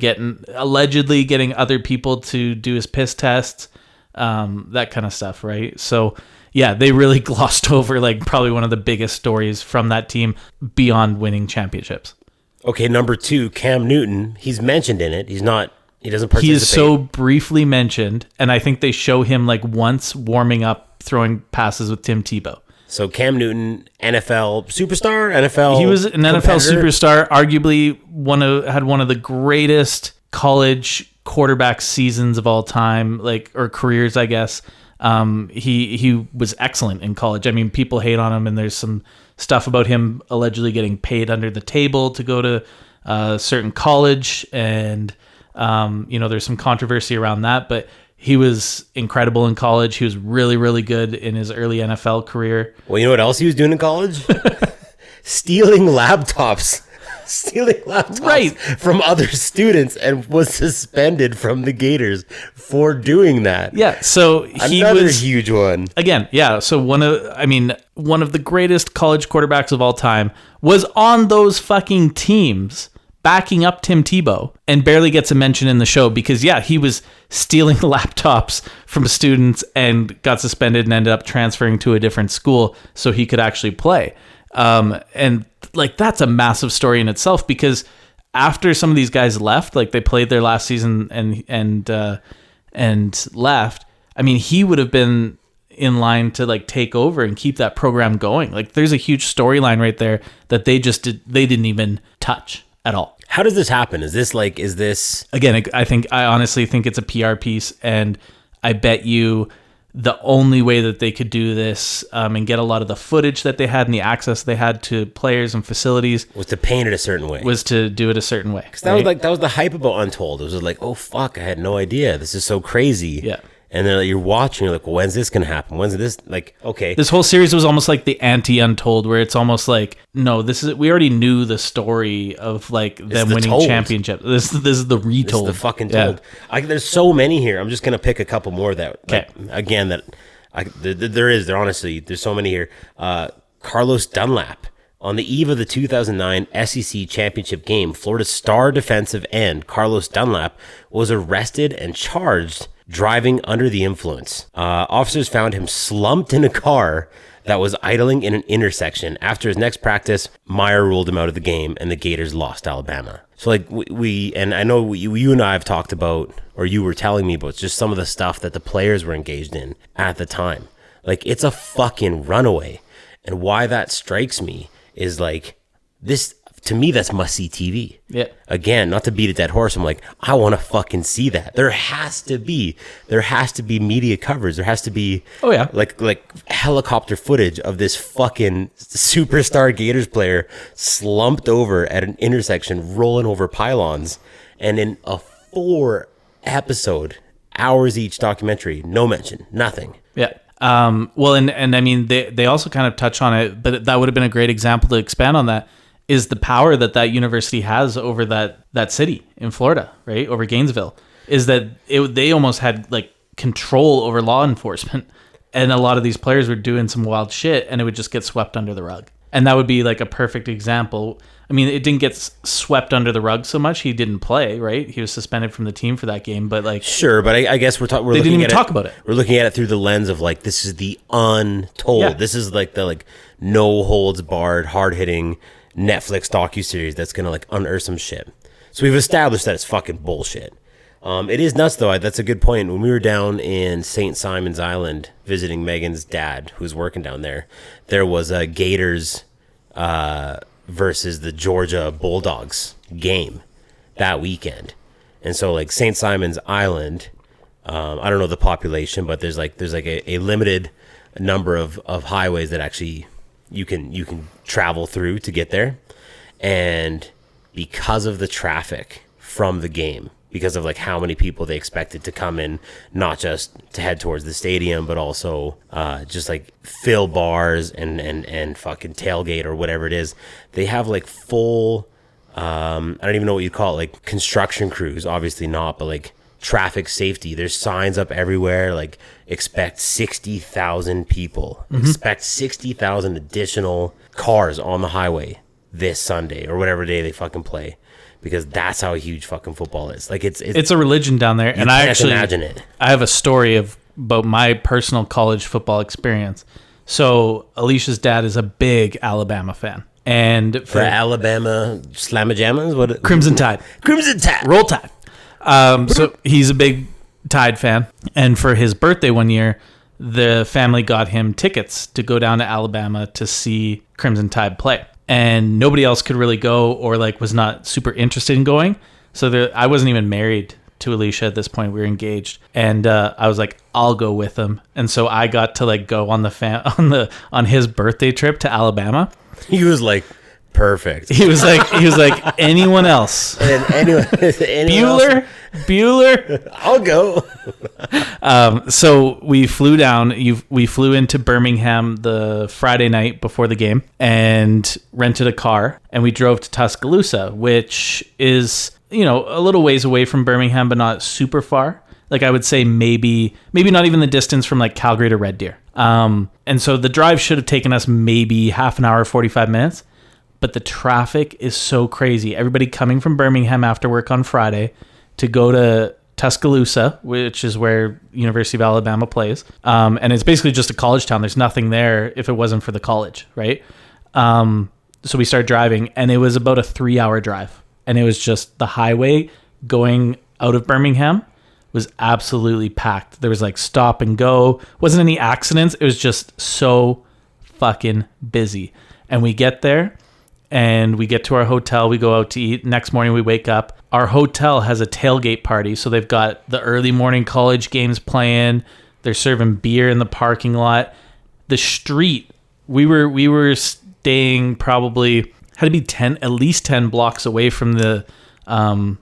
allegedly getting other people to do his piss tests, that kind of stuff, right? So yeah, they really glossed over like probably one of the biggest stories from that team beyond winning championships. Okay, number 2, Cam Newton. He's mentioned in it. He doesn't participate. He is so briefly mentioned, and I think they show him like once warming up, throwing passes with Tim Tebow. So Cam Newton, NFL superstar, NFL. He was an competitor. NFL superstar, arguably had one of the greatest college quarterback seasons of all time, or careers, I guess. He was excellent in college. I mean, people hate on him, and there's some stuff about him allegedly getting paid under the table to go to a certain college, and there's some controversy around that, but he was incredible in college. He was really, really good in his early NFL career. Well, you know what else he was doing in college? Stealing laptops right from other students, and was suspended from the Gators for doing that. Yeah, so he Another was huge one. Again, yeah, so one of the greatest college quarterbacks of all time was on those fucking teams backing up Tim Tebow, and barely gets a mention in the show because, yeah, he was stealing laptops from students and got suspended and ended up transferring to a different school so he could actually play. And like, that's a massive story in itself, because after some of these guys left, like they played their last season and left, I mean, he would have been in line to like take over and keep that program going. Like, there's a huge storyline right there that they didn't even touch at all. How does this happen? Is this again? I honestly think it's a PR piece, and I bet you the only way that they could do this and get a lot of the footage that they had and the access they had to players and facilities was to paint it a certain way. Was to do it a certain way. Because that was the hype about Untold. It was like, oh fuck, I had no idea. This is so crazy. Yeah. And then you're watching, you're like, well, when's this going to happen? When's this? Like, okay. This whole series was almost like the anti-Untold, where it's almost like, no, we already knew the story of like them winning championships. This is the retold. This is the fucking told. Yeah. There's so many here. I'm just going to pick a couple more that, there's so many here. Carlos Dunlap. On the eve of the 2009 SEC championship game, Florida's star defensive end, Carlos Dunlap, was arrested and charged driving under the influence. Officers found him slumped in a car that was idling in an intersection. After his next practice, Meyer ruled him out of the game, and the Gators lost to Alabama. So like and I know you and I have talked about, or you were telling me about just some of the stuff that the players were engaged in at the time. Like, it's a fucking runaway. And why that strikes me is like, this, to me, that's must-see TV. Yeah. Again, not to beat a dead horse, I'm like, I want to fucking see that. There has to be media coverage. There has to be, oh yeah, like helicopter footage of this fucking superstar Gators player slumped over at an intersection, rolling over pylons, and in a 4-episode, hours each documentary, no mention, nothing. Yeah. Well, and I mean, they also kind of touch on it, but that would have been a great example to expand on that, is the power that university has over that city in Florida, right? Over Gainesville, is that they almost had like control over law enforcement, and a lot of these players were doing some wild shit, and it would just get swept under the rug. And that would be like a perfect example. I mean, it didn't get swept under the rug so much. He didn't play, right? He was suspended from the team for that game, but like, sure. But I guess they didn't even talk about it. We're looking at it through the lens of like, this is the Untold. Yeah. This is like the like no holds barred, hard hitting Netflix docuseries that's gonna like unearth some shit. So we've established that it's fucking bullshit. It is nuts though. That's a good point. When we were down in St. Simon's Island visiting Megan's dad, who's working down there, there was a Gators versus the Georgia Bulldogs game that weekend. And so like St. Simon's Island, I don't know the population, but there's like a limited number of highways that actually you can travel through to get there. And because of the traffic from the game, because of like how many people they expected to come in, not just to head towards the stadium, but also just like fill bars and fucking tailgate or whatever it is. They have like full, I don't even know what you call it, like construction crews, obviously not, but like traffic safety. There's signs up everywhere, like expect 60,000 people, expect 60,000 additional cars on the highway this Sunday or whatever day they fucking play. Because that's how huge fucking football is. Like it's a religion down there, and I actually imagine it. I have a story about my personal college football experience. So Alicia's dad is a big Alabama fan, and for Alabama Slamma-Jammas, what Crimson Tide, Roll Tide. So he's a big Tide fan, and for his birthday one year, the family got him tickets to go down to Alabama to see Crimson Tide play. And nobody else could really go, or like was not super interested in going. So I wasn't even married to Alicia at this point. We were engaged, and I was like, I'll go with him. And so I got to like go on on his birthday trip to Alabama. He was like, perfect. He was like anyone else. And anyone Bueller, I'll go. So we flew down. We flew into Birmingham the Friday night before the game and rented a car, and we drove to Tuscaloosa, which is, you know, a little ways away from Birmingham, but not super far. Like I would say maybe not even the distance from like Calgary to Red Deer. And so the drive should have taken us maybe half an hour, 45 minutes. But the traffic is so crazy. Everybody coming from Birmingham after work on Friday to go to Tuscaloosa, which is where University of Alabama plays. And it's basically just a college town. There's nothing there if it wasn't for the college, right? So we started driving, and it was about a 3-hour drive. And it was just the highway going out of Birmingham was absolutely packed. There was like stop and go. Wasn't any accidents. It was just so fucking busy. And we get there, and we get to our hotel. We go out to eat. Next morning, we wake up. Our hotel has a tailgate party. So they've got the early morning college games playing. They're serving beer in the parking lot. The street, we were staying probably, had to be at least 10 blocks away from the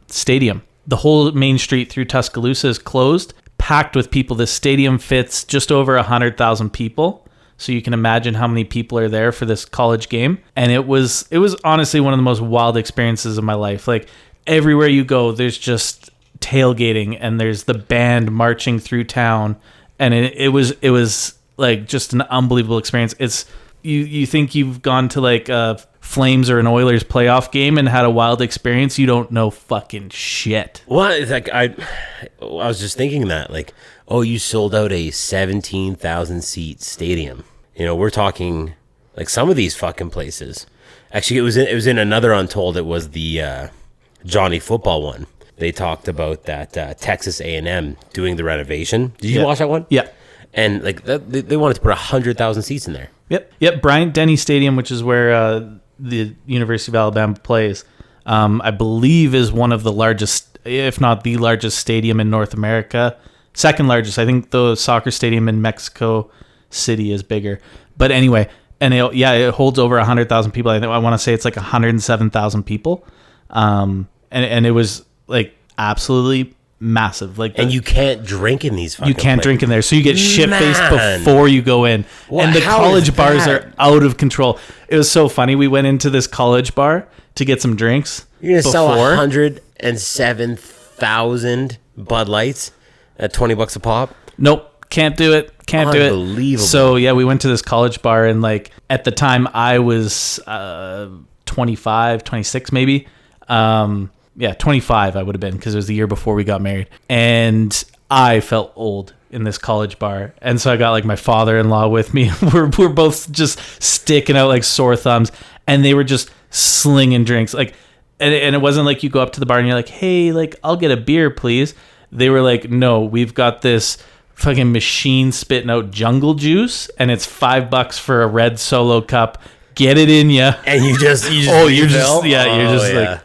stadium. The whole main street through Tuscaloosa is closed, packed with people. The stadium fits just over 100,000 people. So you can imagine how many people are there for this college game. And it was honestly one of the most wild experiences of my life. Like everywhere you go, there's just tailgating, and there's the band marching through town. And it was like just an unbelievable experience. It's you think you've gone to like a Flames or an Oilers playoff game and had a wild experience. You don't know fucking shit. Well, it's like I was just thinking that, like, oh, you sold out a 17,000 seat stadium. You know, we're talking like some of these fucking places. Actually, it was in another Untold. It was the Johnny Football one. They talked about that Texas A&M doing the renovation. Did you watch that one? Yeah. And like they wanted to put 100,000 seats in there. Yep. Bryant-Denny Stadium, which is where the University of Alabama plays, I believe is one of the largest, if not the largest stadium in North America. Second largest. I think the soccer stadium in Mexico City is bigger. But anyway, and it holds over 100,000 people. I want to say it's like 107,000 people. And it was like absolutely massive. And you can't drink in these fucking places. Drink in there. So you get shit-faced before you go in. And the college bars are out of control. It was so funny. We went into this college bar to get some drinks. You're going to sell 107,000 Bud Lights at $20 a pop? Nope. Can't do it. Unbelievable. So yeah, we went to this college bar, and like at the time I was 25, 26 maybe. 25 I would have been, because it was the year before we got married. And I felt old in this college bar. And so I got like my father-in-law with me. We're both just sticking out like sore thumbs, and they were just slinging drinks. Like, and it wasn't like you go up to the bar and you're like, hey, like I'll get a beer, please. They were like, no, we've got this fucking machine spitting out jungle juice, and it's $5 for a red Solo cup. Get it in ya. And you just like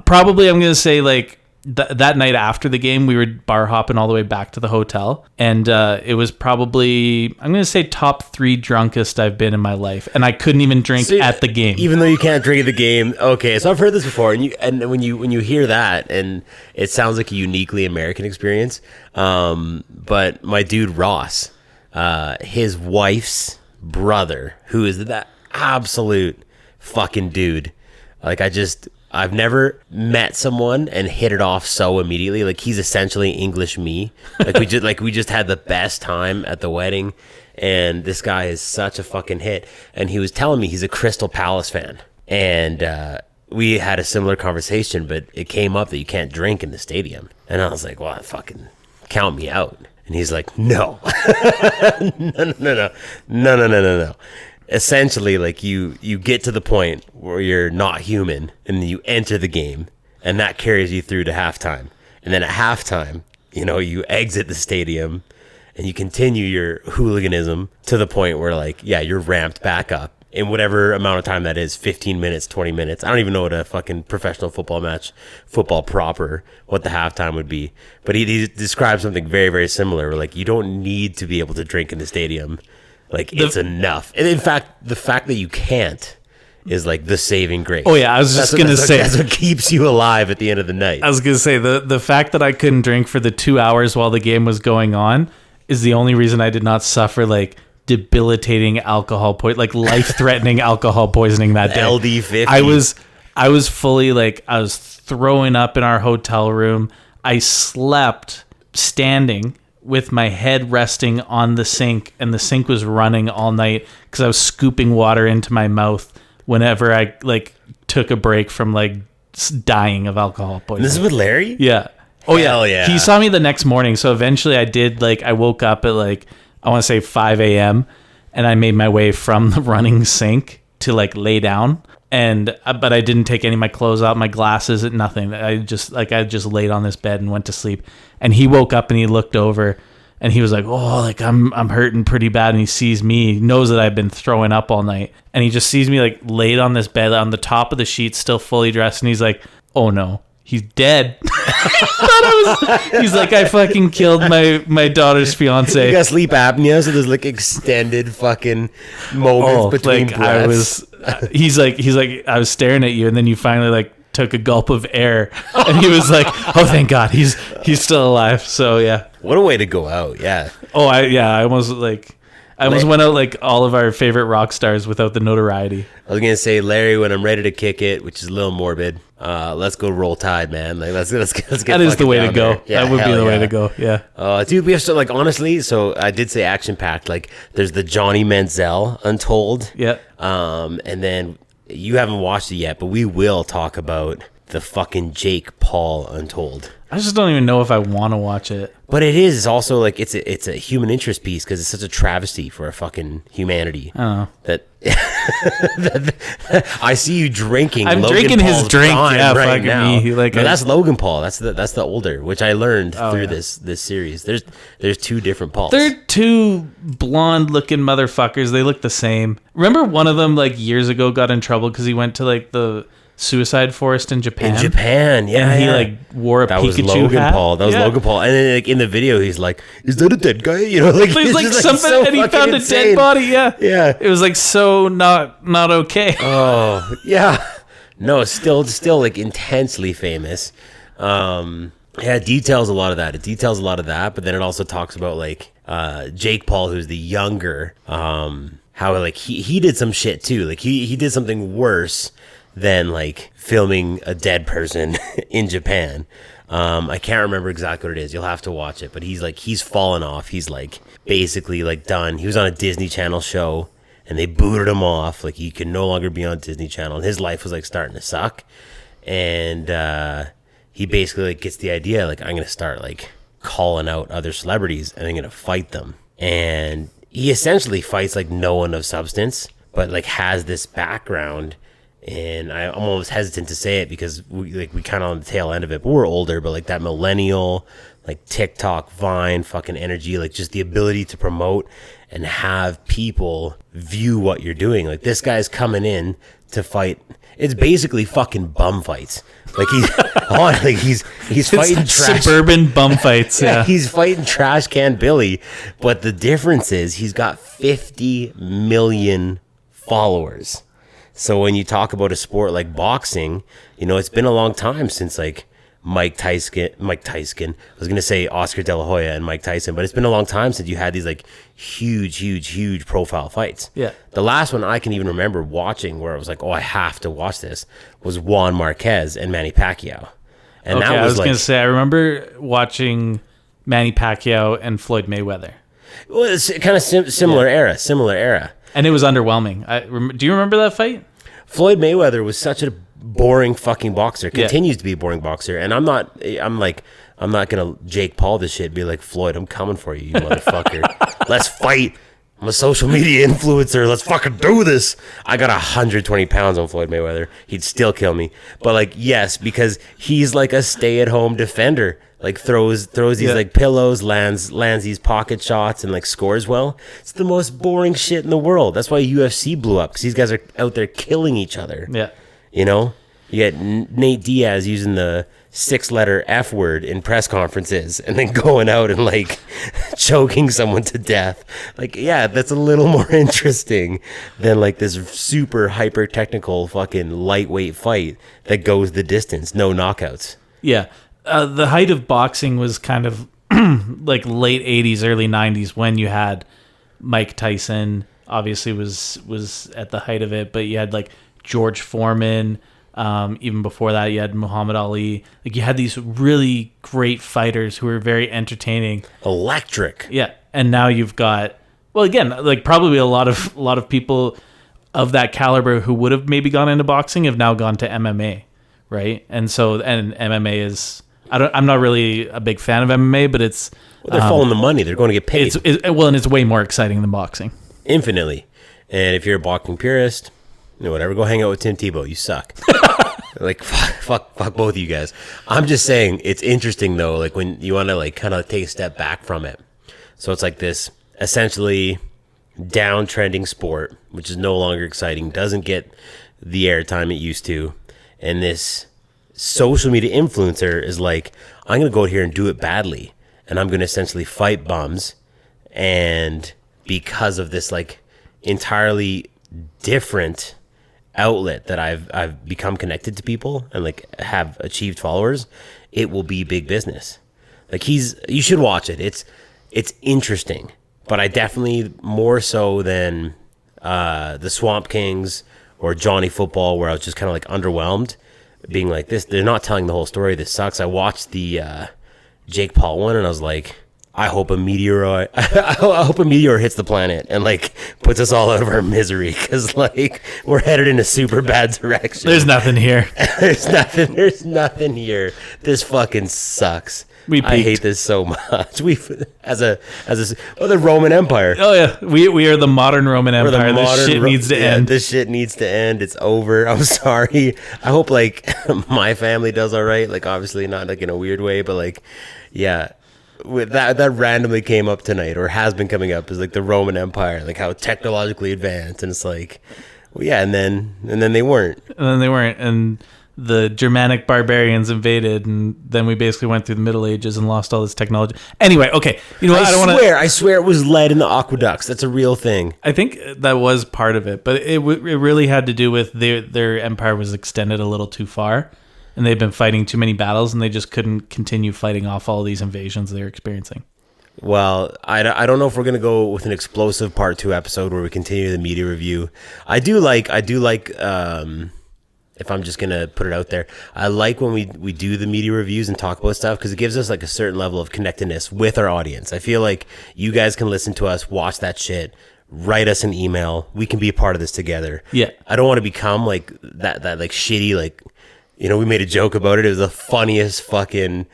probably I'm gonna say like that night after the game, we were bar hopping all the way back to the hotel, and it was probably, I'm going to say, top 3 drunkest I've been in my life, and I couldn't even drink at the game. Even though you can't drink at the game. Okay, so I've heard this before, and when you hear that, and it sounds like a uniquely American experience. But my dude Ross, his wife's brother, who is that absolute fucking dude. Like, I've never met someone and hit it off so immediately. Like, he's essentially English me. Like, we just had the best time at the wedding, and this guy is such a fucking hit. And he was telling me he's a Crystal Palace fan, and we had a similar conversation, but it came up that you can't drink in the stadium, and I was like, well, fucking count me out. And he's like, no, no. Essentially, like, you get to the point where you're not human, and then you enter the game, and that carries you through to halftime. And then at halftime, you exit the stadium, and you continue your hooliganism to the point where, like, yeah, you're ramped back up in whatever amount of time that is, 15 minutes, 20 minutes. I don't even know what a fucking professional football proper, what the halftime would be. But he described something very, very similar, where, like, you don't need to be able to drink in the stadium. Like, it's enough. And in fact, the fact that you can't is, like, the saving grace. Oh, yeah, I was just going to say. That's what keeps you alive at the end of the night. I was going to say, the fact that I couldn't drink for the 2 hours while the game was going on is the only reason I did not suffer, like, debilitating alcohol like life-threatening alcohol poisoning that day. LD50. I was fully, like, I was throwing up in our hotel room. I slept standing with my head resting on the sink, and the sink was running all night because I was scooping water into my mouth whenever I, like, took a break from, like, dying of alcohol poisoning. This is with Larry? Yeah. Oh, Hell yeah. He saw me the next morning, so eventually I woke up at, like, I want to say 5 a.m., and I made my way from the running sink to, like, lay down. But I didn't take any of my clothes out, my glasses, nothing. I just laid on this bed and went to sleep. And he woke up and he looked over and he was like, "Oh, like, I'm hurting pretty bad." And he sees me, he knows that I've been throwing up all night. And he just sees me, like, laid on this bed on the top of the sheet, still fully dressed. And he's like, "Oh no, he's dead." He's like, "I fucking killed my daughter's fiance." You got sleep apnea, so there's, like, extended fucking moments between breaths. He's like, "I was staring at you, and then you finally, like, took a gulp of air," and he was like, "Oh, thank God, he's still alive." So yeah, what a way to go out. Yeah. Oh, I almost went out like all of our favorite rock stars without the notoriety. I was gonna say, Larry, when I'm ready to kick it, which is a little morbid, let's go Roll Tide, man. Like, let's get that is the way to go. Yeah, that would be the way to go. Yeah. Dude, we have to, like, honestly. So I did say action packed. Like, there's the Johnny Manziel Untold. Yeah. And then you haven't watched it yet, but we will talk about the fucking Jake Paul Untold. I just don't even know if I want to watch it. But it is also, like, it's a human interest piece because it's such a travesty for a fucking humanity. Oh. That I see you drinking. I'm Logan drinking Paul's his drink. Prime right now. Me. Like, no, that's Logan Paul. That's the older, which I learned through this series. There's 2 different Pauls. They're 2 blonde-looking motherfuckers. They look the same. Remember one of them, like, years ago got in trouble because he went to, like, the suicide forest in Japan. Yeah. And he, like, wore a that Pikachu was Logan hat. Paul. That was Logan Paul. And then, like, in the video, he's like, "Is that a dead guy?" You know, like, he's like, just, something, so and he found insane. a dead body. Yeah. It was, like, so not okay. Oh yeah. No, still like intensely famous. It details a lot of that. But then it also talks about, like, Jake Paul, who's the younger, how, like, he did some shit too. Like, he did something worse than, like, filming a dead person in Japan. I can't remember exactly what it is. You'll have to watch it. But he's fallen off. He's, like, basically, like, done. He was on a Disney Channel show, and they booted him off. Like, he could no longer be on Disney Channel. And his life was, like, starting to suck. And he basically, like, gets the idea, like, I'm going to start, like, calling out other celebrities, and I'm going to fight them. And he essentially fights, like, no one of substance, but, like, has this background. And I'm almost hesitant to say it because we kind of on the tail end of it, but we're older, but, like, that millennial, like, TikTok, Vine, fucking energy, like, just the ability to promote and have people view what you're doing. Like, this guy's coming in to fight. It's basically fucking bum fights. Like he's fighting trash suburban bum fights. Yeah. He's fighting trash can Billy, but the difference is he's got 50 million followers. So when you talk about a sport like boxing, you know, it's been a long time since like Mike Tyson. I was going to say Oscar De La Hoya and Mike Tyson, but it's been a long time since you had these like huge profile fights. Yeah. The last one I can even remember watching where I was like, oh, I have to watch this, was Juan Marquez and Manny Pacquiao. And Okay, that I was like, going to say, I remember watching Manny Pacquiao and Floyd Mayweather. well, it's kind of similar era. And it was underwhelming. Do you remember that fight? Floyd Mayweather was such a boring fucking boxer, continues to be a boring boxer, and I'm not gonna Jake Paul this shit and be like, Floyd, I'm coming for you, you motherfucker. Let's fight. I'm a social media influencer. Let's fucking do this. I got 120 pounds on Floyd Mayweather. He'd still kill me. But like, yes, because he's like a stay-at-home defender. Like throws these like pillows, lands these pocket shots, and like scores well. It's the most boring shit in the world. That's why UFC blew up, because these guys are out there killing each other. Yeah. You know, you get Nate Diaz using the 6-letter F word in press conferences and then going out and like choking someone to death. Like, yeah, that's a little more interesting than like this super hyper technical fucking lightweight fight that goes the distance, no knockouts. Yeah. The height of boxing was kind of like late 80s, early 90s, when you had Mike Tyson, obviously was at the height of it, but you had like George Foreman. Even before that, you had Muhammad Ali. Like, you had these really great fighters who were very entertaining. Electric. Yeah. And now you've got, well, again, like probably a lot of people of that caliber who would have maybe gone into boxing have now gone to MMA, right? And MMA is, I'm not really a big fan of MMA, but it's... Well, they're following the money. They're going to get paid. And it's way more exciting than boxing. Infinitely. And if you're a boxing purist, you know, whatever, go hang out with Tim Tebow. You suck. Like, fuck both of you guys. I'm just saying, it's interesting, though, like, when you want to, like, kind of take a step back from it. So it's like this essentially downtrending sport, which is no longer exciting, doesn't get the airtime it used to. And this social media influencer is like, I'm going to go out here and do it badly. And I'm going to essentially fight bums. And because of this, like, entirely different outlet that I've become connected to people and like have achieved followers, it will be big business. Like, you should watch it. It's interesting, but I definitely, more so than the Swamp Kings or Johnny Football, where I was just kind of like underwhelmed, being like, this, they're not telling the whole story. This sucks. I watched the Jake Paul one, and I was like, I hope a meteor hits the planet and like puts us all out of our misery, because like we're headed in a super bad direction. There's nothing here. There's nothing here. This fucking sucks. I hate this so much. As the Roman Empire. Oh yeah, we are the modern Roman Empire. This shit needs to end. This shit needs to end. It's over. I'm sorry. I hope like my family does all right. Like, obviously not like in a weird way, but like, yeah. With that randomly came up tonight, or has been coming up, is like the Roman Empire, like how technologically advanced, and it's like, well, yeah, and then they weren't. And the Germanic barbarians invaded, and then we basically went through the Middle Ages and lost all this technology. Anyway, okay, you know what? I swear it was lead in the aqueducts. That's a real thing. I think that was part of it, but it really had to do with their empire was extended a little too far. And they've been fighting too many battles, and they just couldn't continue fighting off all these invasions they were experiencing. Well, I don't know if we're going to go with an explosive part 2 episode where we continue the media review. I do like, if I'm just going to put it out there, I like when we do the media reviews and talk about stuff, because it gives us like a certain level of connectedness with our audience. I feel like you guys can listen to us, watch that shit, write us an email. We can be a part of this together. Yeah. I don't want to become like that like shitty, like, you know, we made a joke about it. It was the funniest fucking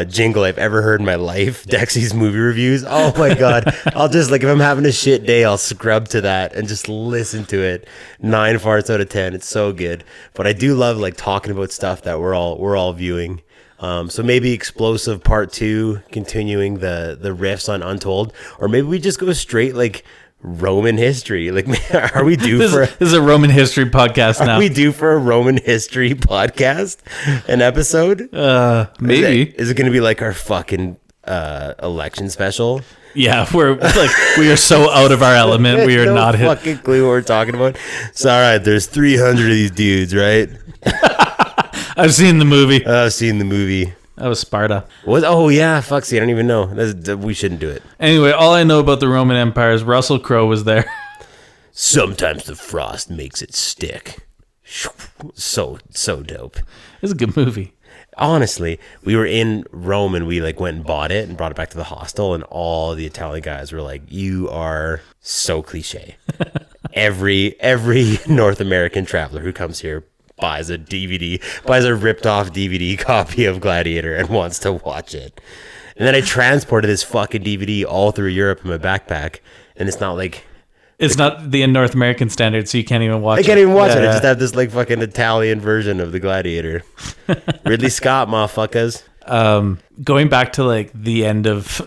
jingle I've ever heard in my life. Dexy's movie reviews. Oh my God. I'll just, like, if I'm having a shit day, I'll scrub to that and just listen to it. 9 farts out of 10. It's so good. But I do love like talking about stuff that we're all viewing. So maybe explosive part 2, continuing the riffs on Untold, or maybe we just go straight like Roman history. Like, are we due This for? is a Roman history podcast now. Are we due for a Roman history podcast? An episode? Maybe. Is it going to be like our fucking election special? Yeah, we are so out of our element. We are no not hit. fucking clue what we're talking about. So all right, there's 300 of these dudes, right? I've seen the movie. I've seen the movie. That was Sparta. Oh yeah, fuck. See, I don't even know. We shouldn't do it. Anyway, all I know about the Roman Empire is Russell Crowe was there. Sometimes the frost makes it stick. So dope. It's a good movie. Honestly, we were in Rome and we like went and bought it and brought it back to the hostel, and all the Italian guys were like, "You are so cliche." every North American traveler who comes here buys a ripped off DVD copy of Gladiator and wants to watch it. And then I transported this fucking DVD all through Europe in my backpack, and it's not like. It's not the North American standard, so you can't even watch it. I can't even watch it. I Yeah. just have this like fucking Italian version of the Gladiator. Ridley Scott, motherfuckers. Going back to like the end of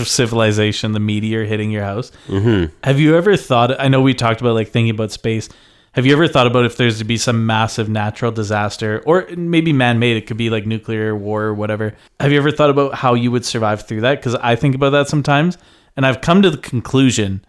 civilization, the meteor hitting your house. Mm-hmm. Have you ever thought? I know we talked about like thinking about space. Have you ever thought about if there's to be some massive natural disaster, or maybe man-made? It could be like nuclear war or whatever. Have you ever thought about how you would survive through that? Because I think about that sometimes, and I've come to the conclusion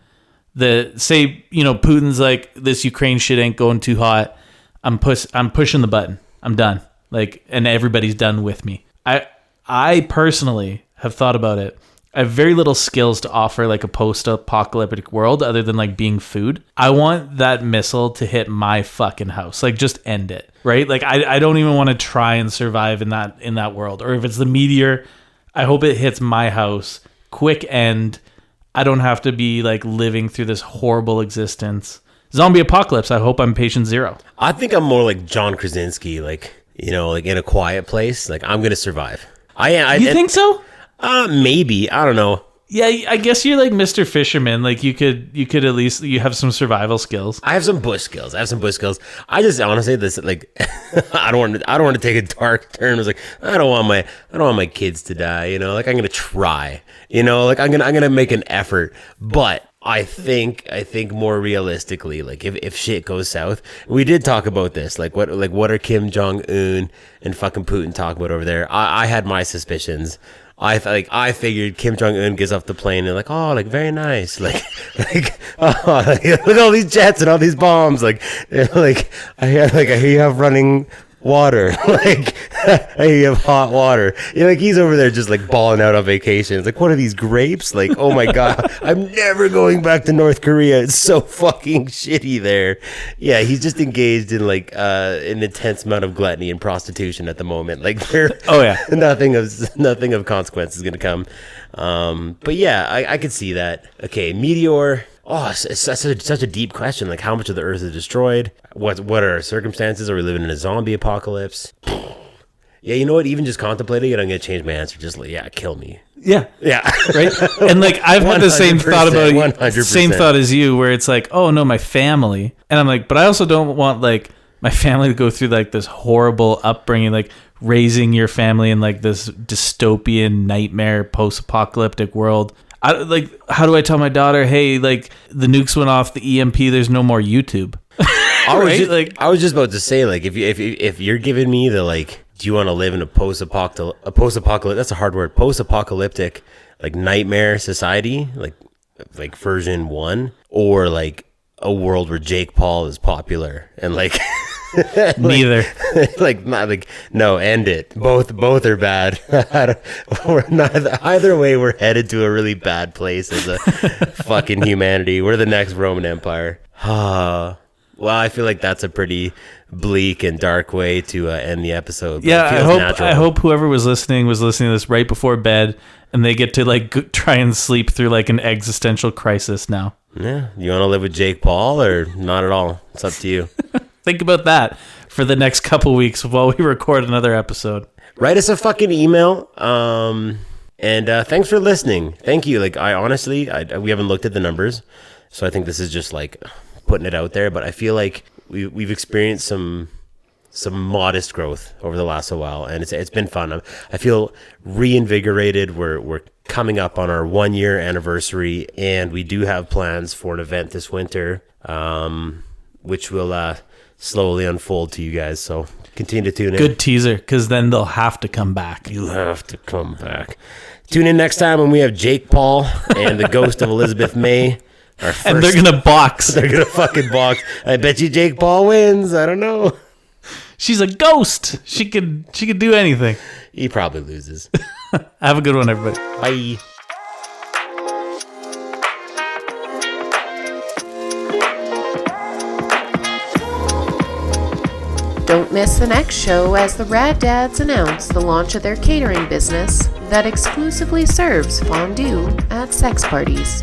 that, say, Putin's like, this Ukraine shit ain't going too hot. I'm pushing the button. I'm done. Like, and everybody's done with me. I personally have thought about it. I have very little skills to offer like a post-apocalyptic world other than like being food. I want that missile to hit my fucking house. Like, just end it, right? Like, I don't even want to try and survive in that world. Or if it's the meteor, I hope it hits my house. Quick end. I don't have to be like living through this horrible existence. Zombie apocalypse. I hope I'm patient zero. I think I'm more like John Krasinski, like, like in a quiet place. Like, I'm gonna survive. You think so? Maybe. I don't know. Yeah, I guess you're like Mr. Fisherman. Like you could at least you have some survival skills. I have some bush skills. I just honestly, this like, I don't want to take a dark turn. It's like I don't want my kids to die. Like I'm gonna try. Like I'm gonna make an effort. But I think more realistically, like if shit goes south, we did talk about this. Like what are Kim Jong-un and fucking Putin talking about over there? I had my suspicions. I figured Kim Jong-un gets off the plane and like, oh, like very nice, like oh, like, look at all these jets and all these bombs, like I hear you have running water, like I hear you have hot water. Like he's over there just like balling out on vacation. It's like, what are these grapes? Like, oh my god, I'm never going back to North Korea. It's so fucking shitty there. Yeah, he's just engaged in like an intense amount of gluttony and prostitution at the moment. Like oh yeah, nothing of consequence is gonna come. But yeah, I could see that. Okay, meteor. Oh, it's such a deep question. Like, how much of the Earth is destroyed? What are our circumstances? Are we living in a zombie apocalypse? Yeah, you know what? Even just contemplating it, I'm gonna change my answer. Just like, yeah, kill me. Yeah, Right. And like I've had the same thought about 100%. same thought as you, where it's like, oh no, my family, and I'm like, but I also don't want like my family to go through like this horrible upbringing, like raising your family in like this dystopian nightmare post-apocalyptic world. How do I tell my daughter, hey, like the nukes went off, the EMP, there's no more YouTube. I was just about to say, like, if you're giving me the like, do you want to live in a post-apocalyptic? That's a hard word. Post-apocalyptic, like nightmare society, like version 1, or like a world where Jake Paul is popular and like. Neither. No, end it. Both are bad. Either way, we're headed to a really bad place as a fucking humanity. We're the next Roman Empire. Well, I feel like that's a pretty bleak and dark way to end the episode. Yeah, I hope whoever was listening to this right before bed, and they get to like try and sleep through like an existential crisis now. Yeah, you want to live with Jake Paul or not at all? It's up to you. Think about that for the next couple weeks while we record another episode. Write us a fucking email. And thanks for listening. Thank you. Like, I honestly, we haven't looked at the numbers, so I think this is just like putting it out there. But I feel like we've experienced some some modest growth over the last while, and it's been fun. I feel reinvigorated. We're coming up on our 1 year anniversary, and we do have plans for an event this winter, which will slowly unfold to you guys. So continue to tune in. Good teaser, because then they'll have to come back. You have to come back. Tune in next time when we have Jake Paul and the ghost of Elizabeth May. And they're gonna box. They're gonna fucking box. I bet you Jake Paul wins. I don't know. She's a ghost. She could do anything. He probably loses. Have a good one, everybody. Bye. Don't miss the next show as the Rad Dads announce the launch of their catering business that exclusively serves fondue at sex parties.